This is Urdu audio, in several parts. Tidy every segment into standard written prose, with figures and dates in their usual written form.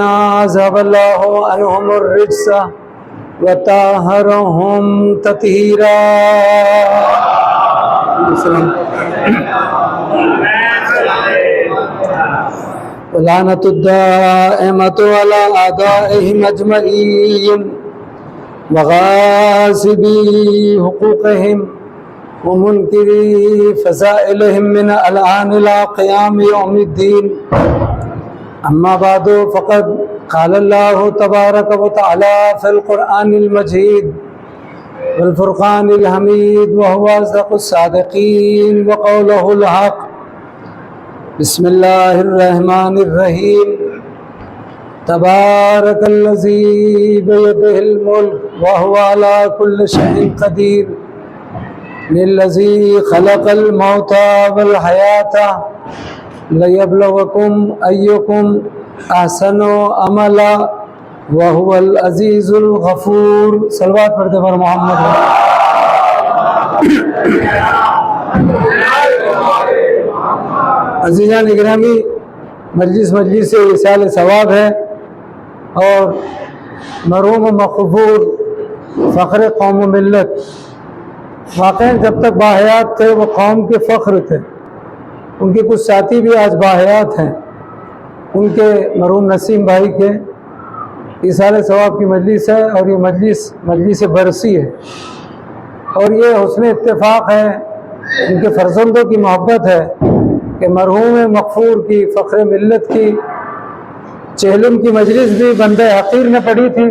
عذاب الله عنهم الرجس وطهرهم تطهيرا. ولعنة الدائمة على أعدائهم أجمعين وغاصبي حقوقهم ومنكري فسائلهم من الآن إلى قيام يوم الدين. أما بعد فقد قال الله تبارك وتعالى في القرآن المجيد والفرقان الحميد وهو أصدق الصادقين وقوله الحق. بسم الله الرحمن الرحيم. تبارك الذي بيده الملك وهو على كل شيء قدير. للذي خلق الموت والحياة ليبلوكم أيكم أحسن عملا وهو العزيز الغفور. صلوات پڑھتے پر محمد. عزیزان اکرامی، مجلس سے اصال ثواب ہے اور مرحوم مغفور فخر قوم و ملت واقعی جب تک باحیات تھے وہ قوم کے فخر تھے. ان کے کچھ ساتھی بھی آج باحیات ہیں. ان کے مرحوم نسیم بھائی کے اصال ثواب کی مجلس ہے اور یہ مجلس برسی ہے اور یہ حسن اتفاق ہے، ان کے فرزندوں کی محبت ہے کہ مرحوم مغفور کی فخر ملت کی چہلم کی مجلس بھی بندہ حقیر نے پڑھی تھی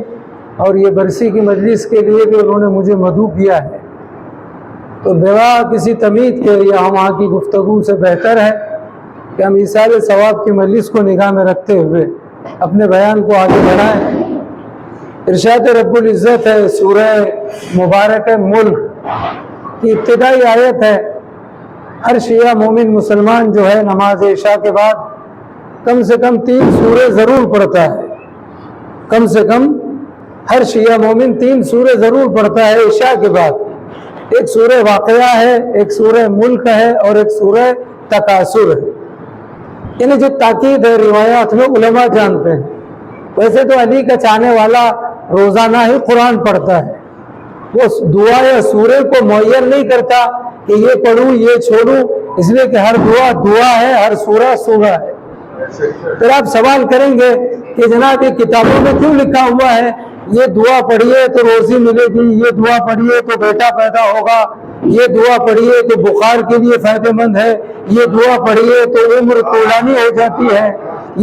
اور یہ برسی کی مجلس کے لیے بھی انہوں نے مجھے مدعو کیا ہے. تو بوا کسی تمید کے یا ہم وہاں کی گفتگو سے بہتر ہے کہ ہم اصال ثواب کی مجلس کو نگاہ میں رکھتے ہوئے اپنے بیان کو آگے بڑھائیں. ارشاد رب العزت ہے، سورہ مبارک ملک کی ابتدائی آیت ہے. ہر شیعہ مومن مسلمان جو ہے نماز عشاء کے بعد کم سے کم 3 سورے ضرور پڑھتا ہے. کم سے کم ہر شیعہ مومن 3 سورے ضرور پڑھتا ہے عشاء کے بعد. ایک سورہ واقعہ ہے، ایک سورہ ملک ہے اور ایک سورہ تکاثر ہے. یعنی جو تاکید ہے روایات میں علماء جانتے ہیں. ویسے تو علی کا چاہنے والا روزانہ ہی قرآن پڑھتا ہے، وہ دعا یا سورے کو معین نہیں کرتا کہ یہ پڑھوں یہ چھوڑوں، اس لیے کہ ہر دعا ہے، ہر سورہ ہے. پھر آپ سوال کریں گے کہ جناب یہ کتابوں میں کیوں لکھا ہوا ہے یہ دعا پڑھیے تو روزی ملے گی، یہ دعا پڑھیے تو بیٹا پیدا ہوگا، یہ دعا پڑھیے تو بخار کے لیے فائدہ مند ہے، یہ دعا پڑھیے تو عمر طولانی ہو جاتی ہے،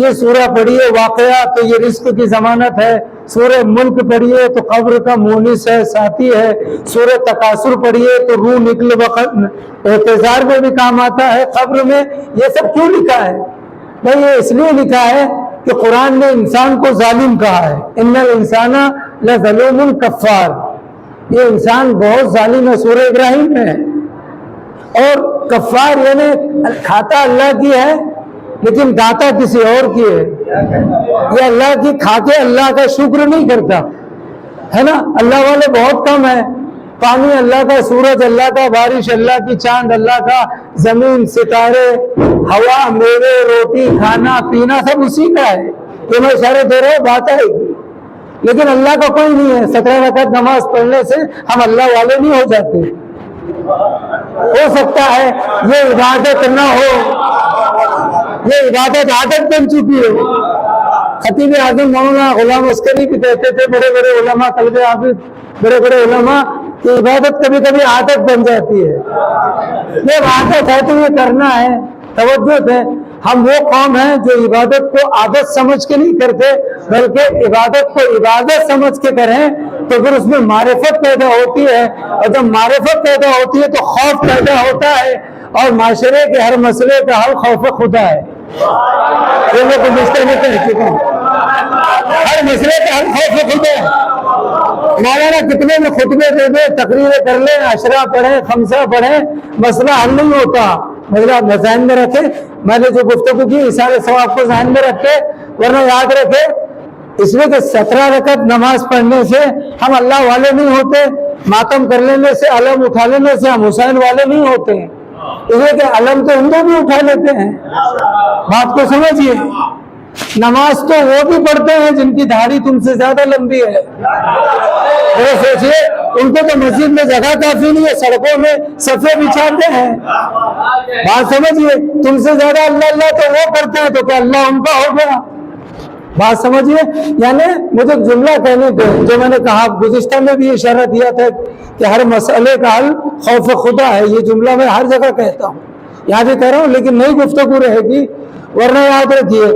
یہ سورہ پڑھیے واقعہ تو یہ رزق کی ضمانت ہے، سورہ ملک پڑھیے تو قبر کا مونس ہے، ساتھی ہے، سورہ تکاثر پڑھیے تو روح نکل وقت اعتذار میں بھی کام آتا ہے قبر میں. یہ سب کیوں لکھا ہے؟ بھائی یہ اس لیے لکھا ہے کہ قرآن نے انسان کو ظالم کہا ہے. ان الانسان لظلوم کفار. یہ انسان بہت ظالم ہے، سورہ ابراہیم میں ہے. اور کفار یعنی کھاتا اللہ کی ہے لیکن داتا کسی اور کی ہے. یہ اللہ کی کھا کے اللہ کا شکر نہیں کرتا ہے نا. اللہ والے بہت کم ہیں. پانی اللہ کا، سورج اللہ کا، بارش اللہ کی، چاند اللہ کا، زمین، ستارے، ہوا، میوے، روٹی، کھانا پینا سب اسی کا ہے. یہ میں اشارے دے رہے بات ہے لیکن اللہ کا کوئی نہیں ہے. 17 رکعت نماز پڑھنے سے ہم اللہ والے نہیں ہو جاتے. ہو سکتا ہے یہ عبادت نہ ہو، یہ عبادت عادت بن چکی ہے. خطیب اعظم مولانا غلام عسکری بھی کہتے تھے بڑے بڑے علماء، قلب حافظ بڑے بڑے علماء کہ عبادت کبھی کبھی عادت بن جاتی ہے. یہ عادت ہے تو یہ کرنا ہے. توجہ ہے، ہم وہ قوم ہیں جو عبادت کو عادت سمجھ کے نہیں کرتے بلکہ عبادت کو عبادت سمجھ کے کریں تو پھر اس میں معرفت پیدا ہوتی ہے اور جب معرفت پیدا ہوتی ہے تو خوف پیدا ہوتا ہے اور معاشرے کے ہر مسئلے کا حل خوف خدا ہے. یہ میں گزشتہ میں کہہ چکا ہوں، ہر مسئلے کا حل خوف خدا ہے. مولانا کتنے میں خطبے دے دے، تقریریں کر لیں، عشرہ پڑھیں، خمسہ پڑھیں، مسئلہ حل نہیں ہوتا. مسئلہ ذہن میں رکھے، میں نے جو گفتگو کی اصال ثواب کو ذہن میں رکھے، ورنہ یاد رکھے اس لیے کہ 17 رکعت نماز پڑھنے سے ہم اللہ والے نہیں ہوتے، ماتم کر لینے سے، علم اٹھا لینے سے ہم حسین والے نہیں ہوتے ہیں. اس لیے کہ علم تو ہندو بھی اٹھا لیتے ہیں. بات کو سمجھیے. نماز تو وہ بھی پڑھتے ہیں جن کی داڑھی تم سے زیادہ لمبی ہے. وہ سوچیے ان کو تو مسجد میں جگہ کافی نہیں ہے, سڑکوں میں صفے بچھاتے ہیں. بات سمجھیے, تم سے زیادہ اللہ اللہ تو وہ کرتے ہیں, تو کیا اللہ ان کا ہو گیا؟ بات سمجھیے. یعنی مجھے جملہ کہنے دے جو میں نے کہا, گزشتہ میں بھی اشارہ دیا تھا کہ ہر مسئلے کا حل خوف خدا ہے. یہ جملہ میں ہر جگہ کہتا ہوں, یہاں بھی کہہ رہا ہوں, لیکن نئی گفتگو رہے گی. ورنہ یاد رکھیے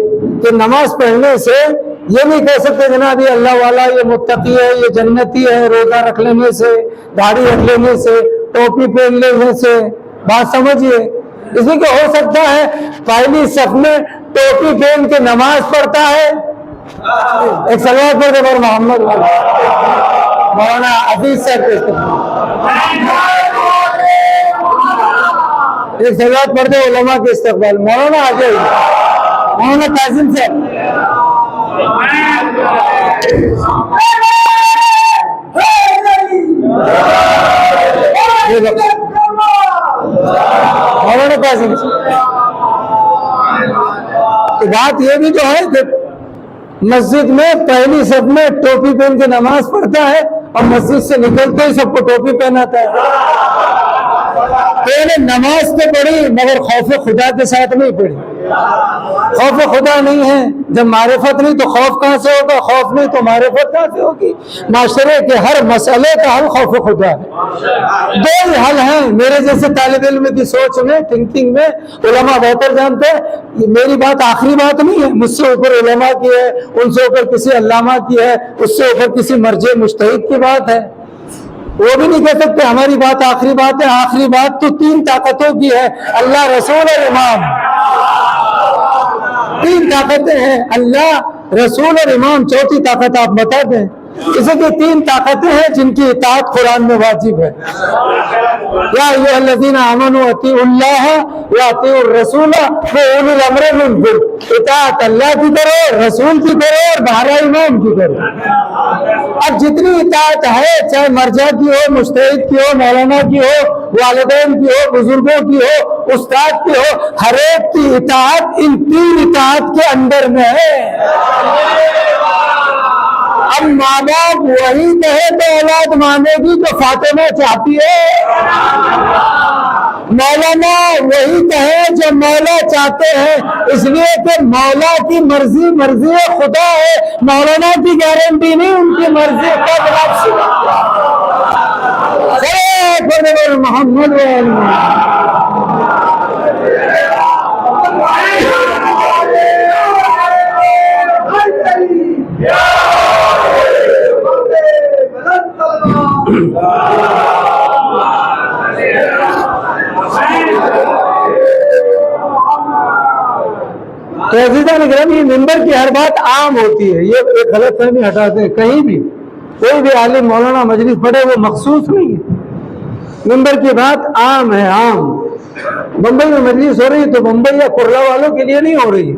کہ نماز پڑھنے سے یہ نہیں کہہ سکتے جناب یہ اللہ والا, یہ متقی ہے, یہ جنتی ہے, روزہ رکھ لینے سے, داڑھی رکھ لینے سے, ٹوپی پہن لینے سے. بات سمجھیے, اس لیے کہ ہو سکتا ہے پہلی صف میں ٹوپی پہن کے نماز پڑھتا ہے. ایک سلوات پڑھ دے محمد مولانا حفیظ صاحب ایک سلوات پڑھ دے علماء کے استقبال. مولانا آ جائیے, مولانا قاسم صاحب. مولانا قاسم تو بات یہ بھی جو ہے کہ مسجد میں پہلی صف میں ٹوپی پہن کے نماز پڑھتا ہے اور مسجد سے نکلتے ہی سب کو ٹوپی پہناتا ہے. نماز تو پڑھی مگر خوف خدا کے ساتھ نہیں پڑھی. خوف خدا نہیں ہے, جب معرفت نہیں تو خوف کہاں سے ہوگا, خوف نہیں تو معرفت کہاں سے ہوگی. معاشرے کے ہر مسئلے کا حل خوف خدا ہے. دو ہی حل ہیں میرے جیسے طالب علم کی سوچ میں, تھنکنگ میں. علماء بہتر جانتے ہیں, میری بات آخری بات نہیں ہے. مجھ سے اوپر علماء کی ہے, ان سے اوپر کسی علامہ کی ہے, اس سے اوپر کسی مرجع مجتہد کی بات ہے. وہ بھی نہیں کہہ سکتے ہماری بات آخری بات ہے. آخری بات تو تین طاقتوں کی ہے, اللہ, رسول اور امام. تین طاقتیں ہیں, اللہ, رسول اور امام. چوتھی طاقت آپ بتا دیں. اسے کہ تین طاقتیں ہیں جن کی اطاعت قرآن میں واجب ہے. یا ایھا الذین آمنوا اطیعوا اللہ واطیعوا الرسول واولی الامر منکم. اطاعت اللہ کی کرو, رسول کی کرو, اور بہرا امام کی کرو. اب جتنی اطاعت ہے, چاہے مرجع کی ہو, مجتہد کی ہو, مولانا کی ہو, والدین کی ہو, بزرگوں کی ہو, استاد کی ہو, ہر ایک کی اطاعت ان تین اطاعت کے اندر میں ہے. اب ماں باپ وہی کہے تو اولاد مانے گی جو فاطمہ چاہتی ہے. مولانا وہی کہے جو مولا چاہتے ہیں, اس لیے کہ مولا کی مرضی مرضی خدا ہے. مولانا کی گارنٹی نہیں, ان کی مرضی کب واپسی. محمد تو عزیزان اکرام, یہ ممبر کی ہر بات عام ہوتی ہے. یہ ایک غلط فہمی ہٹاتے ہیں. کہیں بھی کوئی بھی عالم مولانا مجلس پڑھے وہ مخصوص نہیں ہے. ممبر کی بات عام ہے, عام. بمبئی میں مجلس ہو رہی ہے تو بمبئی یا کرلا والوں کے لیے نہیں ہو رہی ہے,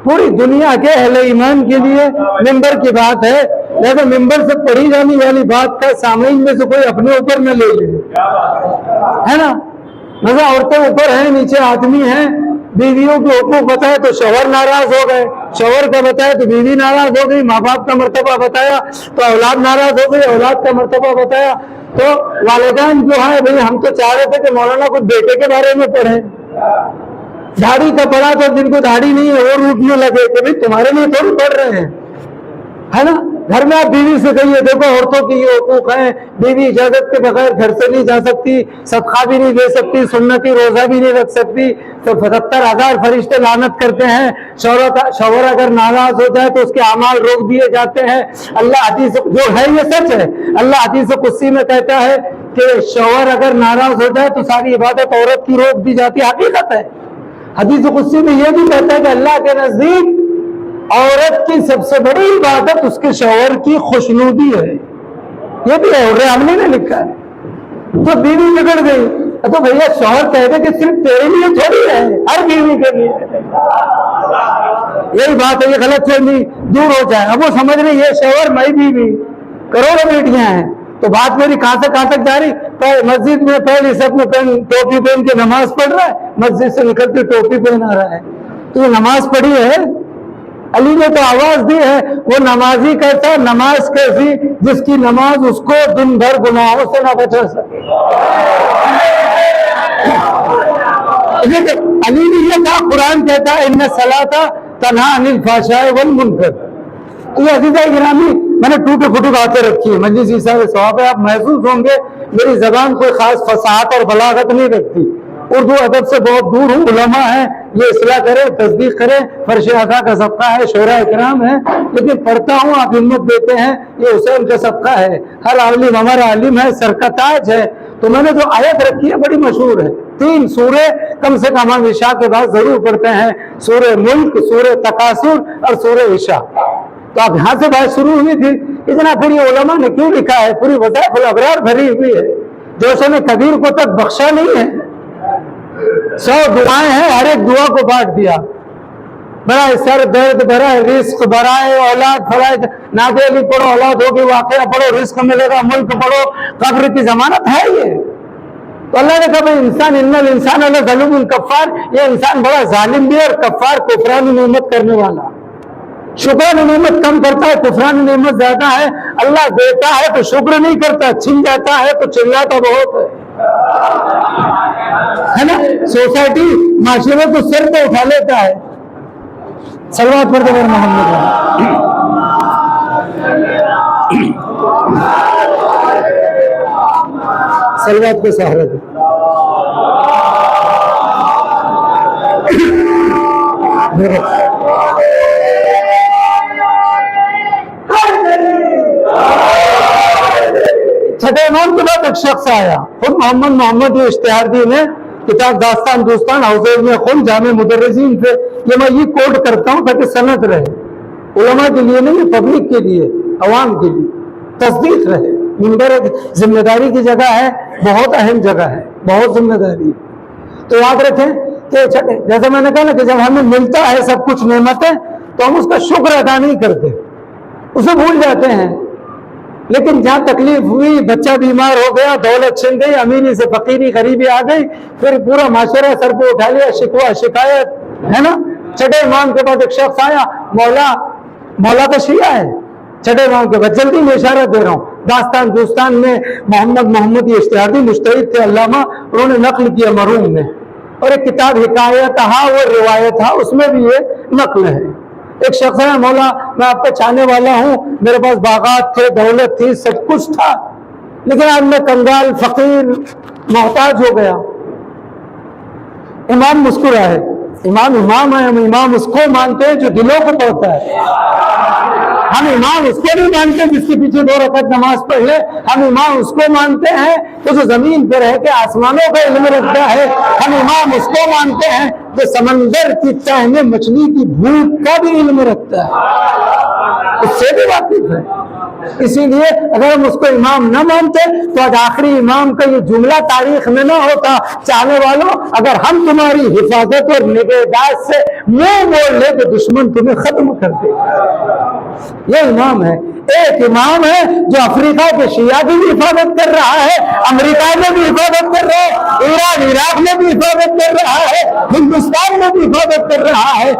پوری دنیا کے اہل ایمان کے لیے ممبر کی بات ہے. لہذا ممبر سے پڑھی جانے والی بات کا سامعین میں سے کوئی اپنے اوپر نہ لے لے, ہے نا. مزہ عورتیں اوپر ہیں, نیچے آدمی ہیں. بیویوں کے حقوق بتائے تو شوہر ناراض ہو گئے, شوہر کا بتایا تو بیوی ناراض ہو گئی, ماں باپ کا مرتبہ بتایا تو اولاد ناراض ہو گئی, اولاد کا مرتبہ بتایا تو والدین جو ہے بھائی ہم تو چاہ رہے تھے کہ مولانا کچھ بیٹے کے بارے میں پڑھیں. داڑھی کا پڑھا تو جن کو داڑھی نہیں ہے وہ روٹنے لگے کہ بھائی تمہارے لیے تھوڑی پڑھ رہے ہیں, ہے نا. گھر میں آپ بیوی سے کہیے دیکھو عورتوں کی یہ حقوق ہیں, بیوی اجازت کے بغیر گھر سے نہیں جا سکتی, صدقہ بھی نہیں دے سکتی, سنتی روزہ بھی نہیں رکھ سکتی, تو 77,000 فرشتے لعنت کرتے ہیں. شوہر اگر ناراض ہو جائے تو اس کے اعمال روک دیے جاتے ہیں. اللہ حدیث جو ہے یہ سچ ہے, اللہ حدیث قدسی میں کہتا ہے کہ شوہر اگر ناراض ہو جائے تو ساری عبادت عورت کی روک دی جاتی ہے. حقیقت ہے. حدیث قدسی میں یہ بھی کہتا ہے کہ اللہ کے نزدیک عورت کی سب سے بڑی عبادت اس کے شوہر کی خوشنودی ہے. یہ بھی ہے, ہم نے لکھا ہے. تو بیوی بگڑ گئی تو بھیا شوہر کہہ دے کہ صرف تیرے لیے تھوڑی ہے, ہر بیوی کے لیے. یہی بات ہے, یہ غلط فہمی دور ہو جائے. اب وہ سمجھ رہی یہ شوہر میں بیوی, کروڑوں بیٹیاں ہیں. تو بات میری کہاں سے کہاں تک جا رہی, مسجد میں پہلی صف میں ٹوپی پہن کے نماز پڑھ رہا ہے, مسجد سے نکل کے ٹوپی پہنا رہا ہے. تو یہ نماز پڑھی ہے, علی نے تو آواز دی ہے، وہ نمازی کہتا نماز کیسی جس کی نماز اس کو دن بھر گناہوں سے نہ بچا سکے۔ علی نے یہ کہا، قرآن کہتا ہے ان الصلاۃ تنہی عن الفحشاء والمنکر۔ تو یہ عزیزہ گرامی میں نے ٹوٹے پھوٹے باتیں رکھی ہے، مجلس عیسیٰ کے ثواب ہے، آپ محسوس ہوں گے میری زبان کوئی خاص فصاحت اور بلاغت نہیں رکھتی، اردو ادب سے بہت دور ہوں، علماء ہیں یہ اصلاح کرے تصدیق کرے، فرش عطا کا صدقہ ہے، شعراء اکرام ہے، لیکن پڑھتا ہوں آپ ہمت دیتے ہیں، یہ حسین کا صدقہ ہے، ہر عالم ہمارا عالم ہے، سر کا تاج ہے۔ تو میں نے جو آیت رکھی ہے بڑی مشہور ہے، 3 سورے کم سے کم ہم عشاء کے بعد ضرور پڑھتے ہیں، سورہ ملک، سورہ تکاثر اور سورہ عشاء۔ تو آپ یہاں سے بات شروع ہوئی تھی، اتنا پھر یہ علماء نے کیوں لکھا ہے، پوری وظائف الابرار بھری ہوئی ہے، جوشن کبیر کو تک بخشا نہیں ہے، 100 دعائیں ہیں، ہر ایک دعا کو بانٹ دیا، برائے سر درد، برائے رزق، برائے اولاد، برائے نادے علی پڑھو اولاد ہوگی، واقعہ پڑھو رزق ملے گا، ملک پڑھو قبر کی ضمانت ہے۔ یہ تو اللہ نے کہا انسان ان الانسان لظلوم کفار، یہ انسان بڑا ظالم بھی ہے اور کفار، کفران نعمت کرنے والا، شکران نعمت کم کرتا ہے، کفران نعمت زیادہ ہے۔ اللہ دیتا ہے تو شکر نہیں کرتا، چھن جاتا ہے تو چلاتا بہت ہے نا۔ سوسائٹی معاشرے کو سر پہ اٹھا لیتا ہے۔ صلوات پڑھتے ہیں محمد، صلوات کو سہارا دے۔ چھٹے امام کے بعد ایک شخص آیا، خود محمد یہ اشتہار دی نے کتاب داستان دوستان حوزے میں خون جامع مدرسین سے، یہ میں یہ کوٹ کرتا ہوں تاکہ سند رہے، علماء کے لیے نہیں، پبلک کے لیے، عوام کے لیے تصدیق رہے۔ منبر ذمہ داری کی جگہ ہے، بہت اہم جگہ ہے، بہت ذمہ داری ہے۔ تو یاد رکھیں کہ جیسے میں نے کہا نا کہ جب ہمیں ملتا ہے سب کچھ نعمتیں تو ہم اس کا شکر ادا نہیں کرتے، اسے بھول جاتے ہیں، لیکن جہاں تکلیف ہوئی، بچہ بیمار ہو گیا، دولت چھن گئی، امیری سے فقیری غریبی آ گئی، پھر پورا معاشرہ سر پہ اٹھا لیا، شکوہ شکایت ہے نا۔ چھٹے امام کے بعد ایک شخص آیا، مولا کا شیعہ ہے، چھٹے امام کے بعد، جلدی میں اشارہ دے رہا ہوں، داستان دوستان میں محمد یہ اشتہاردی مجتہد تھے علامہ، انہوں نے نقل کیا مرحوم نے، اور ایک کتاب حکایت وہ روایت اس میں بھی یہ نقل ہے۔ ایک شخص ہے، مولا میں آپ کا چاہنے والا ہوں، میرے پاس باغات تھے، دولت تھی، سب کچھ تھا، لیکن آج میں کنگال، فقیر، محتاج ہو گیا۔ امام مسکرائے، امام ہے، ہم امام اس کو مانتے ہیں جو دلوں کو پڑھتا ہے، ہم امام اس کو نہیں مانتے جس کے پیچھے 2 رکعت نماز پڑھ لے، ہم امام اس کو مانتے ہیں کہ جو زمین پہ رہ کے آسمانوں کا علم رکھتا ہے، ہم امام اس کو مانتے ہیں جو سمندر کی تہ میں مچھلی کی بھوک کا بھی علم رکھتا ہے، اس سے بھی واقف ہے۔ اسی لیے اگر ہم اس کو امام نہ مانتے تو آج آخری امام کا یہ جملہ تاریخ میں نہ ہوتا، چاہنے والوں اگر ہم تمہاری حفاظت اور نگہداشت سے منہ موڑ لے تو دشمن تمہیں ختم کر دے۔ یہ امام ہے، ایک امام ہے جو افریقہ کے شیعہ کی بھی حفاظت کر رہا ہے، امریکہ میں بھی حفاظت کر رہا ہے، ایران عراق میں بھی حفاظت کر رہا ہے، ہندوستان میں بھی حفاظت کر رہا ہے۔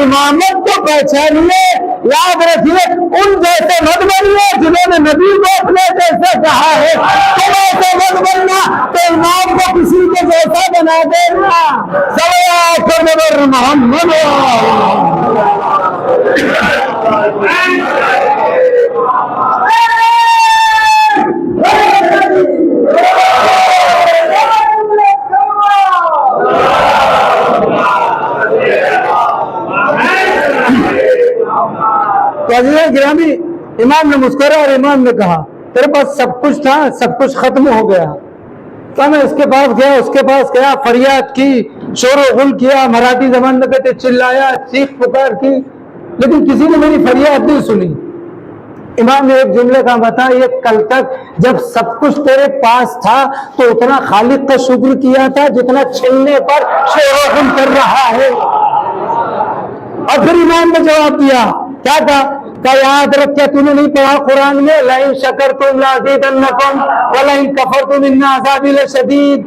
امامت کو پہچانیے، یاد رکھیے، ان جیسے مت بنیے جنہوں نے نبی کو اپنے جیسے کہا ہے، تم ایسے مت بننا تو امام کو کسی کے جیسا بنا دینا۔ صلوات پر محمد۔ تو عزیزان گرامی، امام نے مسکرا اور امام نے کہا تیرے پاس سب کچھ تھا، سب کچھ ختم ہو گیا۔ تو میں اس کے پاس گیا، اس کے پاس گیا، فریاد کی، شور و غل کیا، مراٹھی زبان میں کہتے چلایا، چیخ پکار کی، لیکن کسی نے میری فریاد نہیں سنی۔ امام نے ایک جملے کا بتا، یہ کل تک جب سب کچھ تیرے پاس تھا تو اتنا خالق کا شکر کیا تھا جتنا چھلنے پر شور و غل کر رہا ہے۔ اور پھر امام نے جواب دیا، کیا تھا کہ یاد رکھ کے تم نے نہیں پڑھا قرآن میں، لئن شکرتم لازیدنکم ولئن کفرتم ان عذابی لشدید،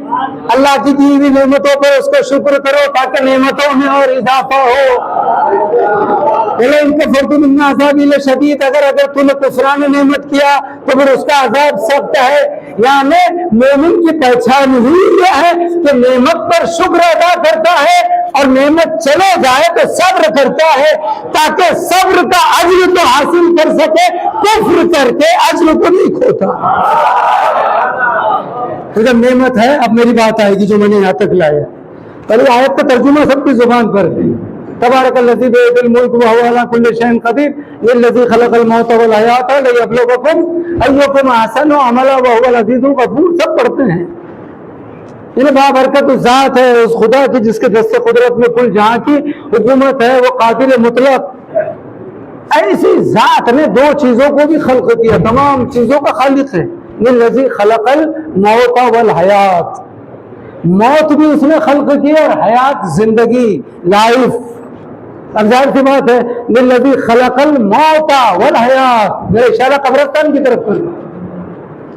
اللہ کی دی ہوئی نعمتوں پر اس کا شکر کرو تاکہ نعمتوں میں اور اضافہ ہو۔ وَلَئِن كَفَرْتُمْ إِنَّ عَذَابِي لَشَدِيدٌ، اگر تو نے کفران نعمت کیا تو پھر اس کا عذاب سخت ہے۔ یعنی مومن کی پہچان ہی یہ ہے کہ نعمت پر شکر ادا کرتا ہے اور نعمت چلے جائے تو صبر کرتا ہے، تاکہ صبر کا اجر تو حاصل کر سکے، کفر کر کے اجر کو نہیں کھوتا۔ تو جب نعمت ہے، اب میری بات آئے گی جو میں نے یہاں تک لایا۔ پہلے آیت کا ترجمہ سب کی زبان پر ہے، تبارک الذی بیدہ الملک وہو علی کل شیء قدیر الذی خلق الموت والحیاۃ لیبلوکم ایکم احسن عملا وہو العزیز الغفور، سب پڑھتے ہیں۔ یہ بابرکت ذات ہے اس خدا کی جس کے دست قدرت میں کل جہاں کی حکومت ہے، وہ قادر مطلق۔ ایسی ذات نے دو چیزوں کو بھی خلق کیا، تمام چیزوں کا خالق ہے۔ الذی خلق الموت والحیاۃ، موت بھی اس نے خلق کی اور حیات زندگی لائف۔ اب ظاہر سی بات ہے الذی خلق الموت والحیات، میرا اشارہ قبرستان کی طرف کر،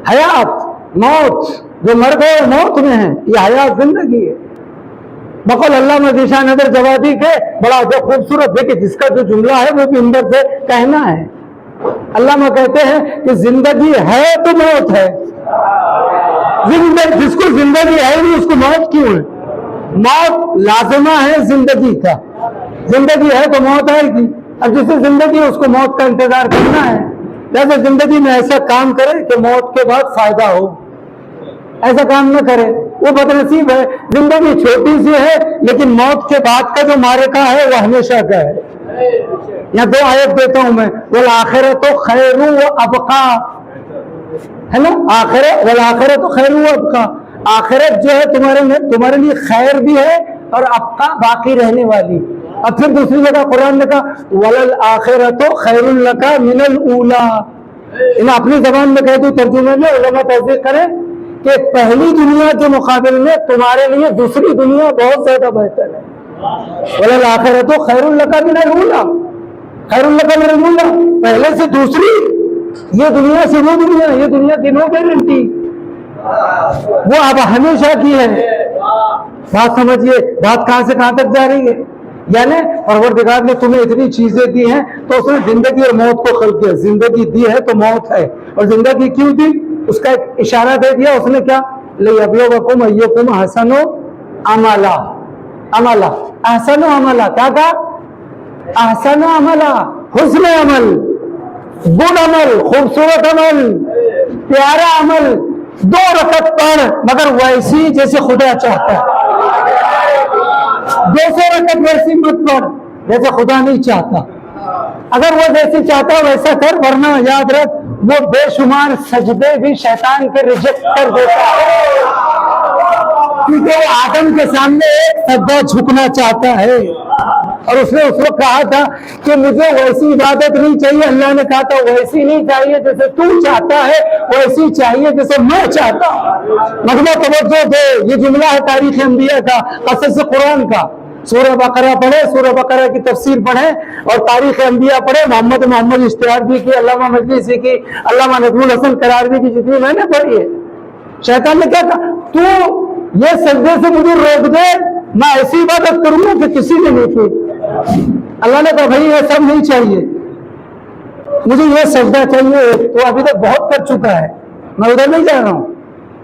حیات موت، جو مر گئے موت میں ہے، یہ حیات زندگی ہے۔ بقول علامہ ذیشان نظر جوادی کے بڑا جو خوبصورت دیکھیں جس کا جو جملہ ہے وہ بھی اندر سے کہنا ہے۔ علامہ کہتے ہیں کہ زندگی ہے تو موت ہے، جس کو زندگی ہے نہیں اس کو موت کیوں ہے؟ موت لازمہ ہے زندگی کا، زندگی ہے تو موت آئے گی۔ اب جسے زندگی ہے اس کو موت کا انتظار کرنا ہے، جیسے زندگی میں ایسا کام کرے کہ موت کے بعد فائدہ ہو، ایسا کام نہ کرے وہ بدنصیب ہے۔ زندگی چھوٹی سی ہے لیکن موت کے بعد کا جو معرکہ ہے وہ ہمیشہ کا ہے۔ یہاں دو آیت دیتا ہوں میں، وَالْآخِرَةُ خَيْرٌ وَأَبْقَىٰ، ہے نا، آخرت وَالْآخِرَةُ خَيْرٌ وَأَبْقَىٰ، آخرت جو ہے تمہارے لیے خیر بھی ہے اور ابقا باقی رہنے والی۔ اور پھر دوسری جگہ قرآن نے کہا وَلَلْآخِرَةُ خَيْرٌ لَكَ مِنَ الْأُولَىٰ، انہیں اپنی زبان میں کہہ دوں، ترجمے میں علماء توضیح کریں کہ پہلی دنیا کے مقابل میں تمہارے لیے دوسری دنیا بہت زیادہ بہتر ہے۔ وَلَلْآخِرَةُ خَيْرٌ لَكَ مِنَ الْأُولَىٰ، خَيْرٌ لَكَ مِنَ الْأُولَىٰ، پہلے سے دوسری، یہ دنیا سے وہ دنیا، یہ دنیا کی نو گارنٹی، وہ اب ہمیشہ کی ہے۔ بات سمجھیے، بات کہاں سے کہاں تک جا رہی ہے؟ یعنی پروردگار نے تمہیں اتنی چیزیں دی ہیں تو اس نے زندگی اور موت کو خلق کیا، زندگی دی ہے تو موت ہے، اور زندگی کیوں دی اس کا ایک اشارہ دے دیا اس نے، کیا؟ لِیَبْلُوَکُمْ أَیُّکُمْ أَحْسَنُ عَمَلًا، عملہ احسن عملہ، کیا کہا؟ احسن عملہ، حسن عمل، گڈ عمل، خوبصورت عمل، پیارا عمل، 2 رکعت پڑھ مگر ویسی جیسے خدا چاہتا ہے، 200 رکعت ویسی مت پڑھ جیسے خدا نہیں چاہتا، اگر وہ جیسے چاہتا ویسا کر، ورنہ یاد رکھ وہ بے شمار سجدے بھی شیطان کے ریجیکٹ کر دیتا ہے، کیونکہ وہ آدم کے سامنے ایک سجدہ جھکنا چاہتا ہے، اور اس نے اس وقت کہا تھا کہ مجھے ویسی عبادت نہیں چاہیے، اللہ نے کہا تھا ویسی نہیں چاہیے جیسے تو چاہتا ہے، ویسی چاہیے جیسے میں چاہتا ہوں۔ مطلب توجہ دے، یہ جملہ ہے تاریخ انبیاء کا، قصص قرآن کا۔ سورہ بقرہ پڑھے، سورہ بقرہ کی تفسیر پڑھیں اور تاریخ انبیاء پڑھے، محمد اشتہار بھی کی، علامہ مجلسی کی، علامہ نظم الحسن قراربی کی، جتنی میں نے پڑھی ہے۔ شیطان نے کیا کہا؟ تو یہ سجدے سے مجھے روک دے، میں ایسی عبادت کروں گا کہ کسی نے نہیں کی۔ اللہ نے کہا بھائی یہ سب نہیں چاہیے، مجھے یہ سجدہ چاہیے، تو ابھی تک بہت کر چکا ہے، میں ادھر نہیں جا رہا ہوں۔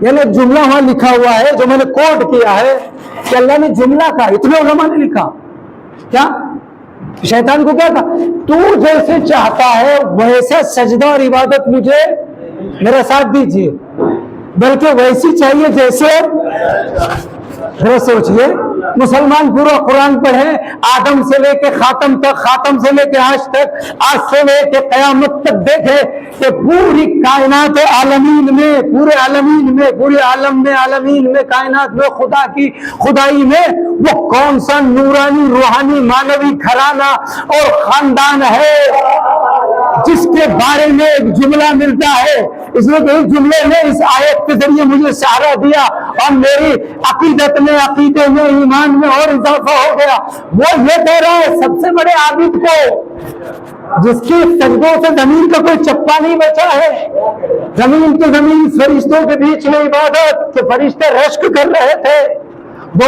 یعنی جملہ وہاں لکھا ہوا ہے جو میں نے کوٹ کیا ہے کہ اللہ نے جملہ کہا، اتنے علماء نے لکھا، کیا شیطان کو کیا کہا؟ تو جیسے چاہتا ہے ویسا سجدہ اور عبادت مجھے میرا ساتھ دیجیے، بلکہ ویسی چاہیے جیسے، ذرا سوچئے، مسلمان پورا قرآن پڑھیں آدم سے لے کے خاتم تک، خاتم سے لے کے آج تک، آج سے لے کے قیامت تک دیکھے کہ پوری کائنات عالمین میں، پورے عالمین میں، پورے عالم میں، عالمین میں، کائنات میں، خدا کی خدائی میں وہ کون سا نورانی روحانی مانوی گھرانہ اور خاندان ہے جس کے بارے میں ایک جملہ ملتا ہے؟ اس لیے کہ اس جملے نے اس آیت کے ذریعے مجھے سہارا دیا اور میری عقیدت میں، عقیدے میں، ایمان میں اور اضافہ ہو گیا۔ وہ یہ کہہ رہا ہے سب سے بڑے عابد کو جس کی سجدوں سے زمین کا کوئی چپا نہیں بچا ہے، زمین تو زمین، فرشتوں کے بیچ میں عبادت کہ فرشتے رشک کر رہے تھے، 2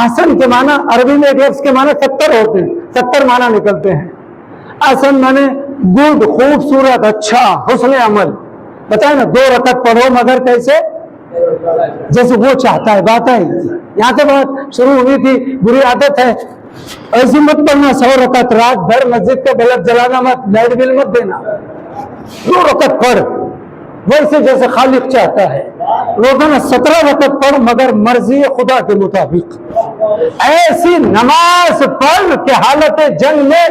احسن کے معنی عربی میں ایک لفظ کے معنی 70 ہوتے ہیں، 70 معنی نکلتے ہیں۔ احسن معنی گڈ، خوبصورت، اچھا، حسن عمل۔ بتائیں نا 2 رکعت پڑھو مگر کیسے؟ جیسے وہ چاہتا ہے۔ بات ہے یہاں سے بات شروع ہوئی تھی، بری عادت ہے ایسی مت پڑھنا 100 رکعت رات بھر مسجد کا بلب جلانا مت، لائٹ بل مت دینا۔ 2 رکعت پڑھ ویسے جیسے خالق چاہتا ہے۔ روزانہ 17 رکعت پڑھ مگر مرضی خدا کے مطابق۔ ایسی نماز پڑھ کہ حالت جنگ میں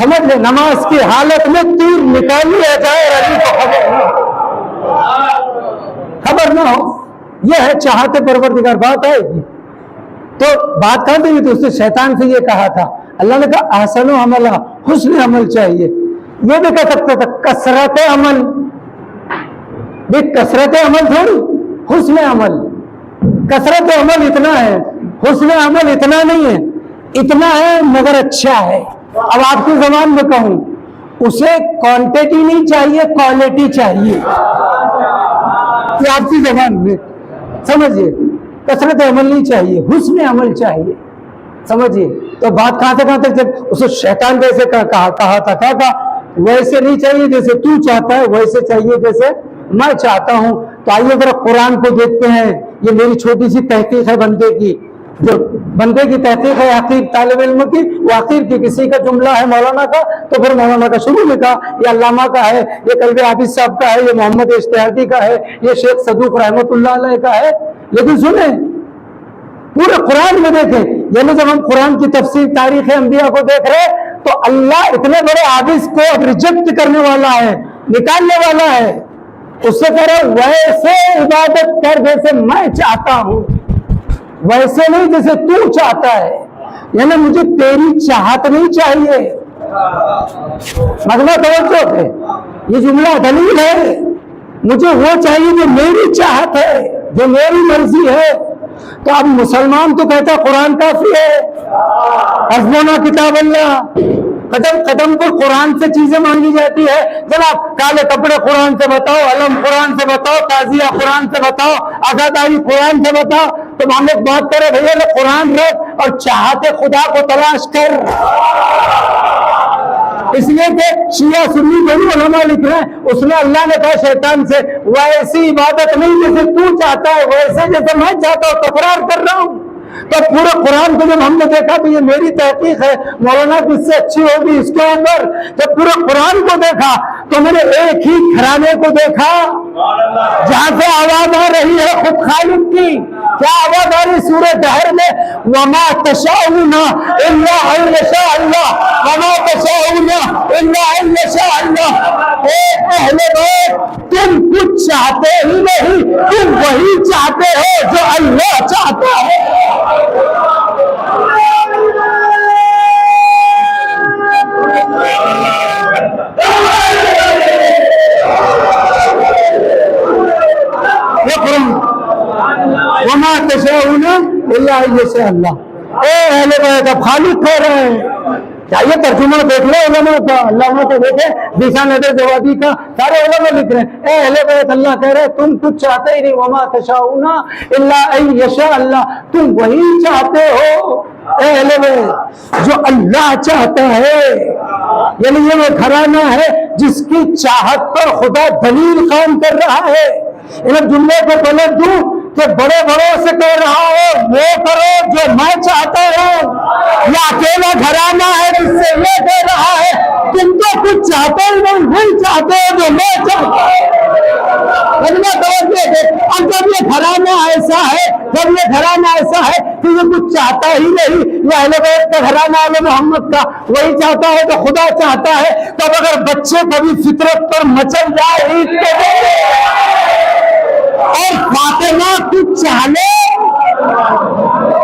سمجھ لے، نماز کی حالت میں تیر نکال لیا جائے اور علی کو خبر نہ ہو۔ یہ ہے چاہتے پروردگار۔ بات آئے گی تو بات کہاں تھی؟ تو اس نے شیطان سے یہ کہا تھا، اللہ نے کہا احسن عمل، حسن عمل چاہیے۔ یہ بھی کہہ سکتا تھا کثرت عمل، بھی کثرت عمل تھوڑی، حسن عمل۔ کثرت عمل اتنا ہے، حسن عمل اتنا نہیں ہے، اتنا ہے مگر اچھا ہے۔ اب آپ کی زبان میں کہوں، اسے کوانٹیٹی نہیں چاہیے، کوالٹی چاہیے۔ یہ آپ کی زبان میں سمجھیے، کثرت عمل نہیں چاہیے، حسن عمل چاہیے، سمجھیے۔ تو بات کہاں سے کہاں تک؟ جب اسے شیطان جیسے کہا تھا، کیا کہا؟ ویسے نہیں چاہیے جیسے تو چاہتا ہے، ویسے چاہیے جیسے میں چاہتا ہوں۔ تو آئیے ذرا قرآن کو دیکھتے ہیں۔ یہ میری چھوٹی سی تحقیق ہے بندے کی، جو بندے کی تحقیق ہے حقیق طالب علم کی، وہ حقیق کی کسی کا جملہ ہے مولانا کا، تو پھر مولانا کا شروع میں کہا، یہ علامہ کا ہے، یہ قلبِ حافظ صاحب کا ہے، یہ محمد اشتہادی کا ہے، یہ شیخ صدوق رحمت اللہ علیہ کا ہے۔ لیکن سنیں پورے قرآن میں دیکھیں، یعنی جب ہم قرآن کی تفسیر تاریخ انبیاء کو دیکھ رہے تو اللہ اتنے بڑے حافظ کو ریجیکٹ کرنے والا ہے، نکالنے والا ہے۔ اس سے کہہ رہے ویسے عبادت کر جیسے میں چاہتا ہوں، ویسے نہیں جیسے تو چاہتا ہے۔ یعنی مجھے تیری چاہت نہیں چاہیے۔ مغلہ توجہ ہے، یہ جملہ دلیل ہے۔ مجھے وہ چاہیے جو میری چاہت ہے، جو میری مرضی ہے۔ تو اب مسلمان تو کہتا قرآن کافی ہے، حسبنا کتاب اللہ۔ قدم قدم پر قرآن سے چیزیں مانگی جاتی ہے۔ جناب کالے کپڑے قرآن سے بتاؤ، علم قرآن سے بتاؤ، تعزیہ قرآن سے بتاؤ، عزاداری قرآن سے بتاؤ۔ تو ہم لوگ بات کریں بھیا لے قرآن رکھ اور چاہتے خدا کو تلاش کر۔ اس لیے کہ شیعہ سنی دونوں علماء لکھ رہے ہیں، اس نے اللہ نے کہا شیطان سے ویسی عبادت نہیں جیسے تو چاہتا ہے، ویسے جیسے میں چاہتا ہوں تکرار کر رہا ہوں۔ تو پورے قرآن کو جب ہم نے دیکھا تو یہ میری تحقیق ہے، مولانا کس سے اچھی ہوگی اس کے اوپر۔ جب پورے قرآن کو دیکھا تو میں نے ایک ہی گھرانے کو دیکھا جہاں سے آواز آ رہی ہے خود خالق کی۔ کیا آواز آ رہی سورہ دہر میں؟ وما تشاؤون الا ان یشاء اللہ، وما تشاؤون الا ان یشاء اللہ۔ اے اہل بیت تم کچھ چاہتے ہی نہیں، تم وہی چاہتے ہو جو اللہ چاہتا ہے۔ وما تشاؤون الا ان یشاء اللہ۔ اے اہل بیت، اب خالق کہہ رہے ہیں۔ چاہیے ترجمہ دیکھ لو علماء کا، علامہ کو دیکھے، ذیشان ندر جوادی کا، سارے علماء لکھ رہے ہیں اے اہل بیت اللہ کہہ رہے ہیں تم کچھ چاہتے ہی نہیں، وما تشاؤون الا ان یشاء اللہ، تم وہی چاہتے ہو اے اہل بیت جو اللہ چاہتا ہے۔ یعنی یہ وہ گھرانہ ہے جس کی چاہت پر خدا دلیل قائم کر رہا ہے۔ ان جملے کو پلٹ دوں کہ بڑے بڑوں سے کہہ رہا ہو وہ کرو جو میں چاہتا ہوں، یہ اکیلا گھرانہ ہے جس سے یہ کہہ رہا ہے تم تو کچھ چاہتے ہی نہیں، وہی چاہتے ہو جو میں چاہتا ہوں۔ اب جب یہ گھرانہ ایسا ہے، جب یہ گھرانہ ایسا ہے کہ یہ کچھ چاہتا ہی نہیں، یہ اہل بیت کا گھرانہ آل محمد کا وہی چاہتا ہے جو خدا چاہتا ہے، تب اگر بچے کبھی فطرت پر مچل جائے عید کے دن اور فاطمہ کچھ چاہ لے،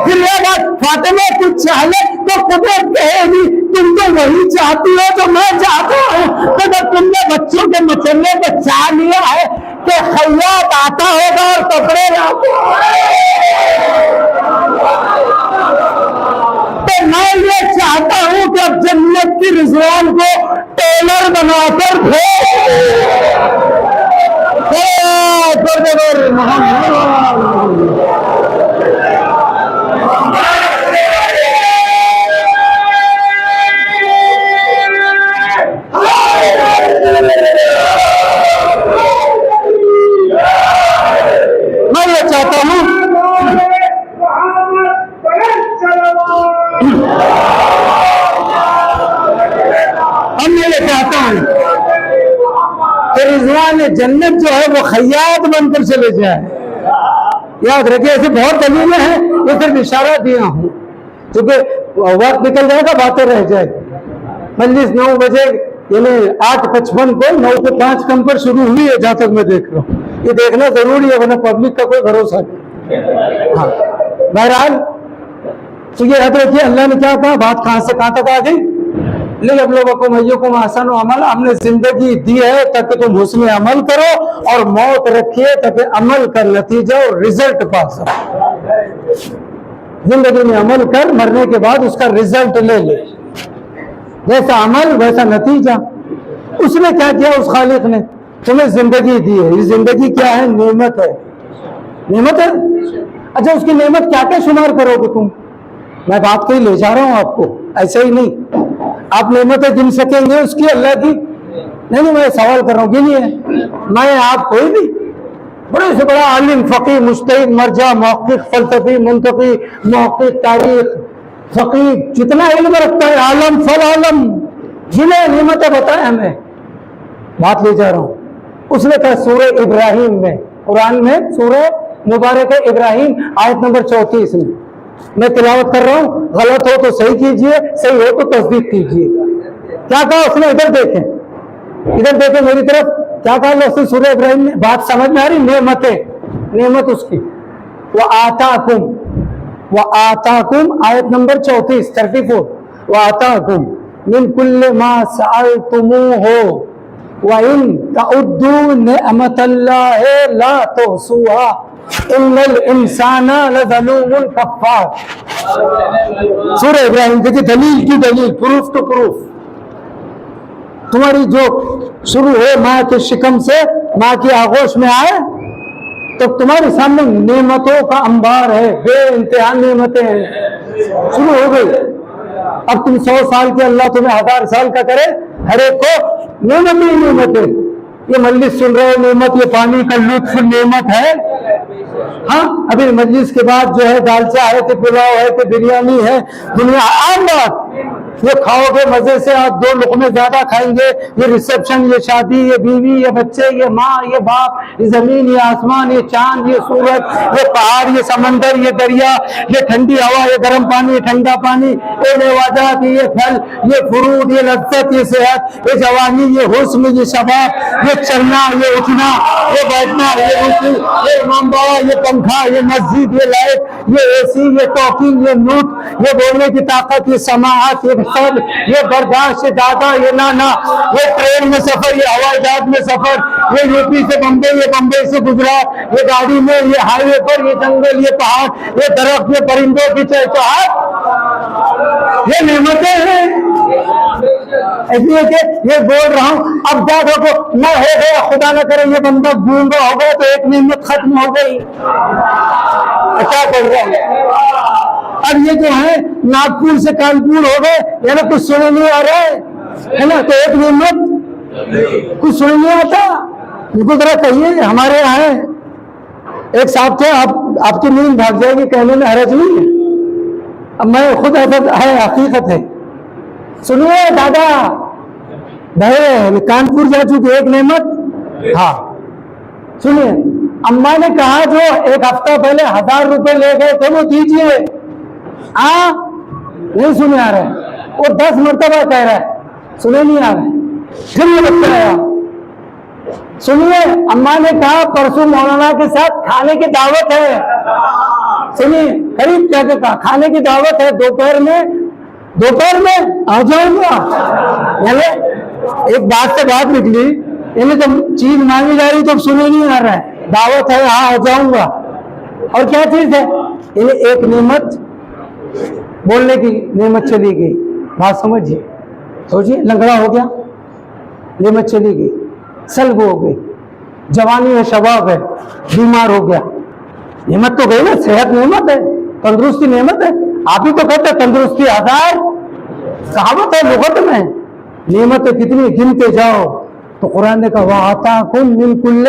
پھر یہ بات فاطمہ کچھ چاہ لے تو قدرت کہے گی تم تو وہی چاہتی ہو جو میں چاہتا ہوں۔ تو جب تم نے بچوں کے مچلنے کو چاہ لیا ہے کہ خیاط آتا ہوگا اور کپڑے لاتا تو میں یہ چاہتا ہوں کہ اب جنت کی رضوان کو ٹیلر بنا کر محمد چاہتا ہوں اب میں یہ چاہتا ہوں کہ رضوان جنت جو ہے وہ خیاط بن کر چلے جائے. یاد رکھیں ایسے بہت دلیلیں ہیں, یہ صرف اشارہ دیا ہوں کیونکہ وقت نکل جائے گا, باتیں رہ جائے گی. مجلس 9 بجے یعنی 8:55 کو 9:05 کم پر شروع ہوئی ہے جہاں تک میں دیکھ رہا ہوں. یہ دیکھنا ضروری ہے ورنہ پبلک کا کوئی بھروسہ نہیں. ہاں بہرحال تو یہ یاد رکھیے اللہ نے کیا کہا, بات کہاں سے کہاں تک آ گئی. لیکن لوگوں کو میوں کو احسن و عمل, ہم نے زندگی دی ہے تاکہ تم حسن عمل کرو, اور موت رکھیے تاکہ عمل کا نتیجہ اور رزلٹ پا سکو. زندگی میں عمل کر, مرنے کے بعد اس کا رزلٹ لے لے. جیسا عمل ویسا نتیجہ. اس نے کیا کیا, اس خالق نے تمہیں زندگی دی ہے. یہ زندگی کیا ہے؟ نعمت ہے. نعمت ہے. اچھا اس کی نعمت کیا کیا شمار کرو گے تم؟ میں بات کہیں لے جا رہا ہوں آپ کو, ایسا ہی نہیں. آپ نعمتیں گن سکیں گے اس کی اللہ کی؟ نہیں, میں سوال کر رہا ہوں, گنی ہے. میں آپ کوئی بھی بڑے سے بڑا عالم, فقیہ, مجتہد, مرجع, محقق, فلسفی, منطقی, محقق, تاریخ, فقیہ, جتنا علم رکھتا ہے عالم فل عالم, جنہیں نعمتیں بتائیں ہمیں, بات لے جا رہا ہوں. اس نے کہا سورہ ابراہیم میں, قرآن میں سورہ مبارک ابراہیم آیت نمبر 34 میں تلاوت کر رہا ہوں. غلط ہو تو صحیح کیجئے, صحیح ہو تو تصدیق کیجئے. کیا کہا اس نے؟ ادھر دیکھیں, ادھر دیکھیں میری طرف. کیا کہا اللہ سے سورہ ابراہیم میں؟ بات سمجھ میں آ رہی؟ نعمتیں, نعمت اس کی. وَآتَاكُمْ آیت نمبر 34 وَآتَاكُمْ مِنْ كُلِّ مَا سَأَلْتُمُوهُ وَإِنْ تَعُدُّوا نِعْمَةَ اللَّهِ لَا تُحْصُوهَا إِنَّ الْإِنسَانَ لَظَلُومٌ كَفَّارٌ. سورہ ابراہیم دیکھیں, دلیل کی دلیل, پروف ٹو پروف. تمہاری جو شروع ہو ماں کے شکم سے, ماں کی آغوش میں آئے, تو تمہارے سامنے نعمتوں کا انبار ہے, بے انتہا نعمتیں ہیں. شروع ہو گئی. اب تم 100 سال کے, اللہ تمہیں 1000 سال کا کرے, ہر ایک کو نعمتیں ہی نعمتیں. یہ مجلس سن رہے ہو, نعمت. یہ پانی کا لطف نعمت ہے. ہاں ابھی مجلس کے بعد جو ہے دالچا ہے کہ پلاؤ ہے کہ بریانی ہے, دنیا عام بات. یہ کھاؤ گے مزے سے, آپ 2 لقمے زیادہ کھائیں گے. یہ ریسپشن, یہ شادی, یہ بیوی, یہ بچے, یہ ماں, یہ باپ, یہ زمین, یہ آسمان, یہ چاند, یہ سورج, یہ پہاڑ, یہ سمندر, یہ دریا, یہ ٹھنڈی ہوا, یہ گرم پانی, یہ ٹھنڈا پانی, یہ نوازات, یہ پھل, یہ فروٹ, یہ لذت, یہ صحت, یہ جوانی, یہ حسن, یہ شباب, یہ چلنا, یہ اٹھنا, یہ بیٹھنا, یہ رکوع, یہ امام بابا, یہ پنکھا, یہ مسجد, یہ لائٹ, یہ اے سی, یہ ٹاکنگ, یہ نوٹ, یہ بولنے کی طاقت, یہ سماعت, یہ سب, یہ برداشت, یہ دادا, یہ نانا, یہ ٹرین میں سفر, یہ ہوائی جہاز میں سفر, یہ یو پی سے بمبئی, یہ بمبئی سے گجرات, یہ گاڑی میں, یہ ہائی وے پر, یہ جنگل, یہ پہاڑ, یہ درخت, یہ پرندوں کی چہچہاہٹ, یہ نعمتیں ہیں. اس لیے کہ یہ بول رہا ہوں, اب جا دیکھو نہ ہو گیا, خدا نہ کرے یہ بندہ گونگا ہو گیا تو ایک نعمت ختم ہو گئی. کیا کر رہے ہیں؟ اب یہ جو ہے ناگپور سے کانپور ہو گئے, یعنی کچھ سنے نہیں آ رہا ہے نا, تو ایک نعمت کچھ سنے نہیں آتا. ان کو ذرا کہیے. ہمارے یہاں ہے ایک صاحب تھے, آپ کی نیند بھاگ جائے گی, کہنے میں حرج نہیں ہے. اب میں خود ایسا ہے, حقیقت ہے. سنیے دادا, بھائی کانپور جا چکے, ایک نعمت. ہاں سنیے, اماں نے کہا جو 1 ہفتہ پہلے 1000 روپے لے گئے تھے وہ دیجیے. ہاں نہیں سنے آ رہے, وہ 10 مرتبہ کہہ رہا ہے, سنے نہیں آ رہے. پھر یہ بچہ آیا, سنیے اماں نے کہا پرسوں مولانا کے ساتھ کھانے کی دعوت ہے. سنیے قریب کیا کہا, کھانے کی دعوت ہے, دوپہر میں آ جاؤں گا. یعنی ایک بات سے بات نکلی, یعنی جب چیز مانگی جا رہی تو سنے نہیں آ رہا ہے, دعوت ہے, ہاں آ جاؤں گا. اور کیا چیز ہے؟ یعنی ایک نعمت, بولنے کی نعمت چلی گئی. بات سمجھیے, سوچیے, لنگڑا ہو گیا, نعمت چلی گئی. سلب ہو گئی, جوانی ہے, شباب ہے, بیمار ہو گیا, نعمت تو گئی نا. صحت نعمت ہے, تندرستی نعمت ہے. آپ ہی تو کہتے ہیں تندرستی 1000 کہاوت ہے لغت میں. نعمتیں کتنی گنتے جاؤ. تو قرآن نے کہا وَآتَاكُم مِّن كُلِّ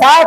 7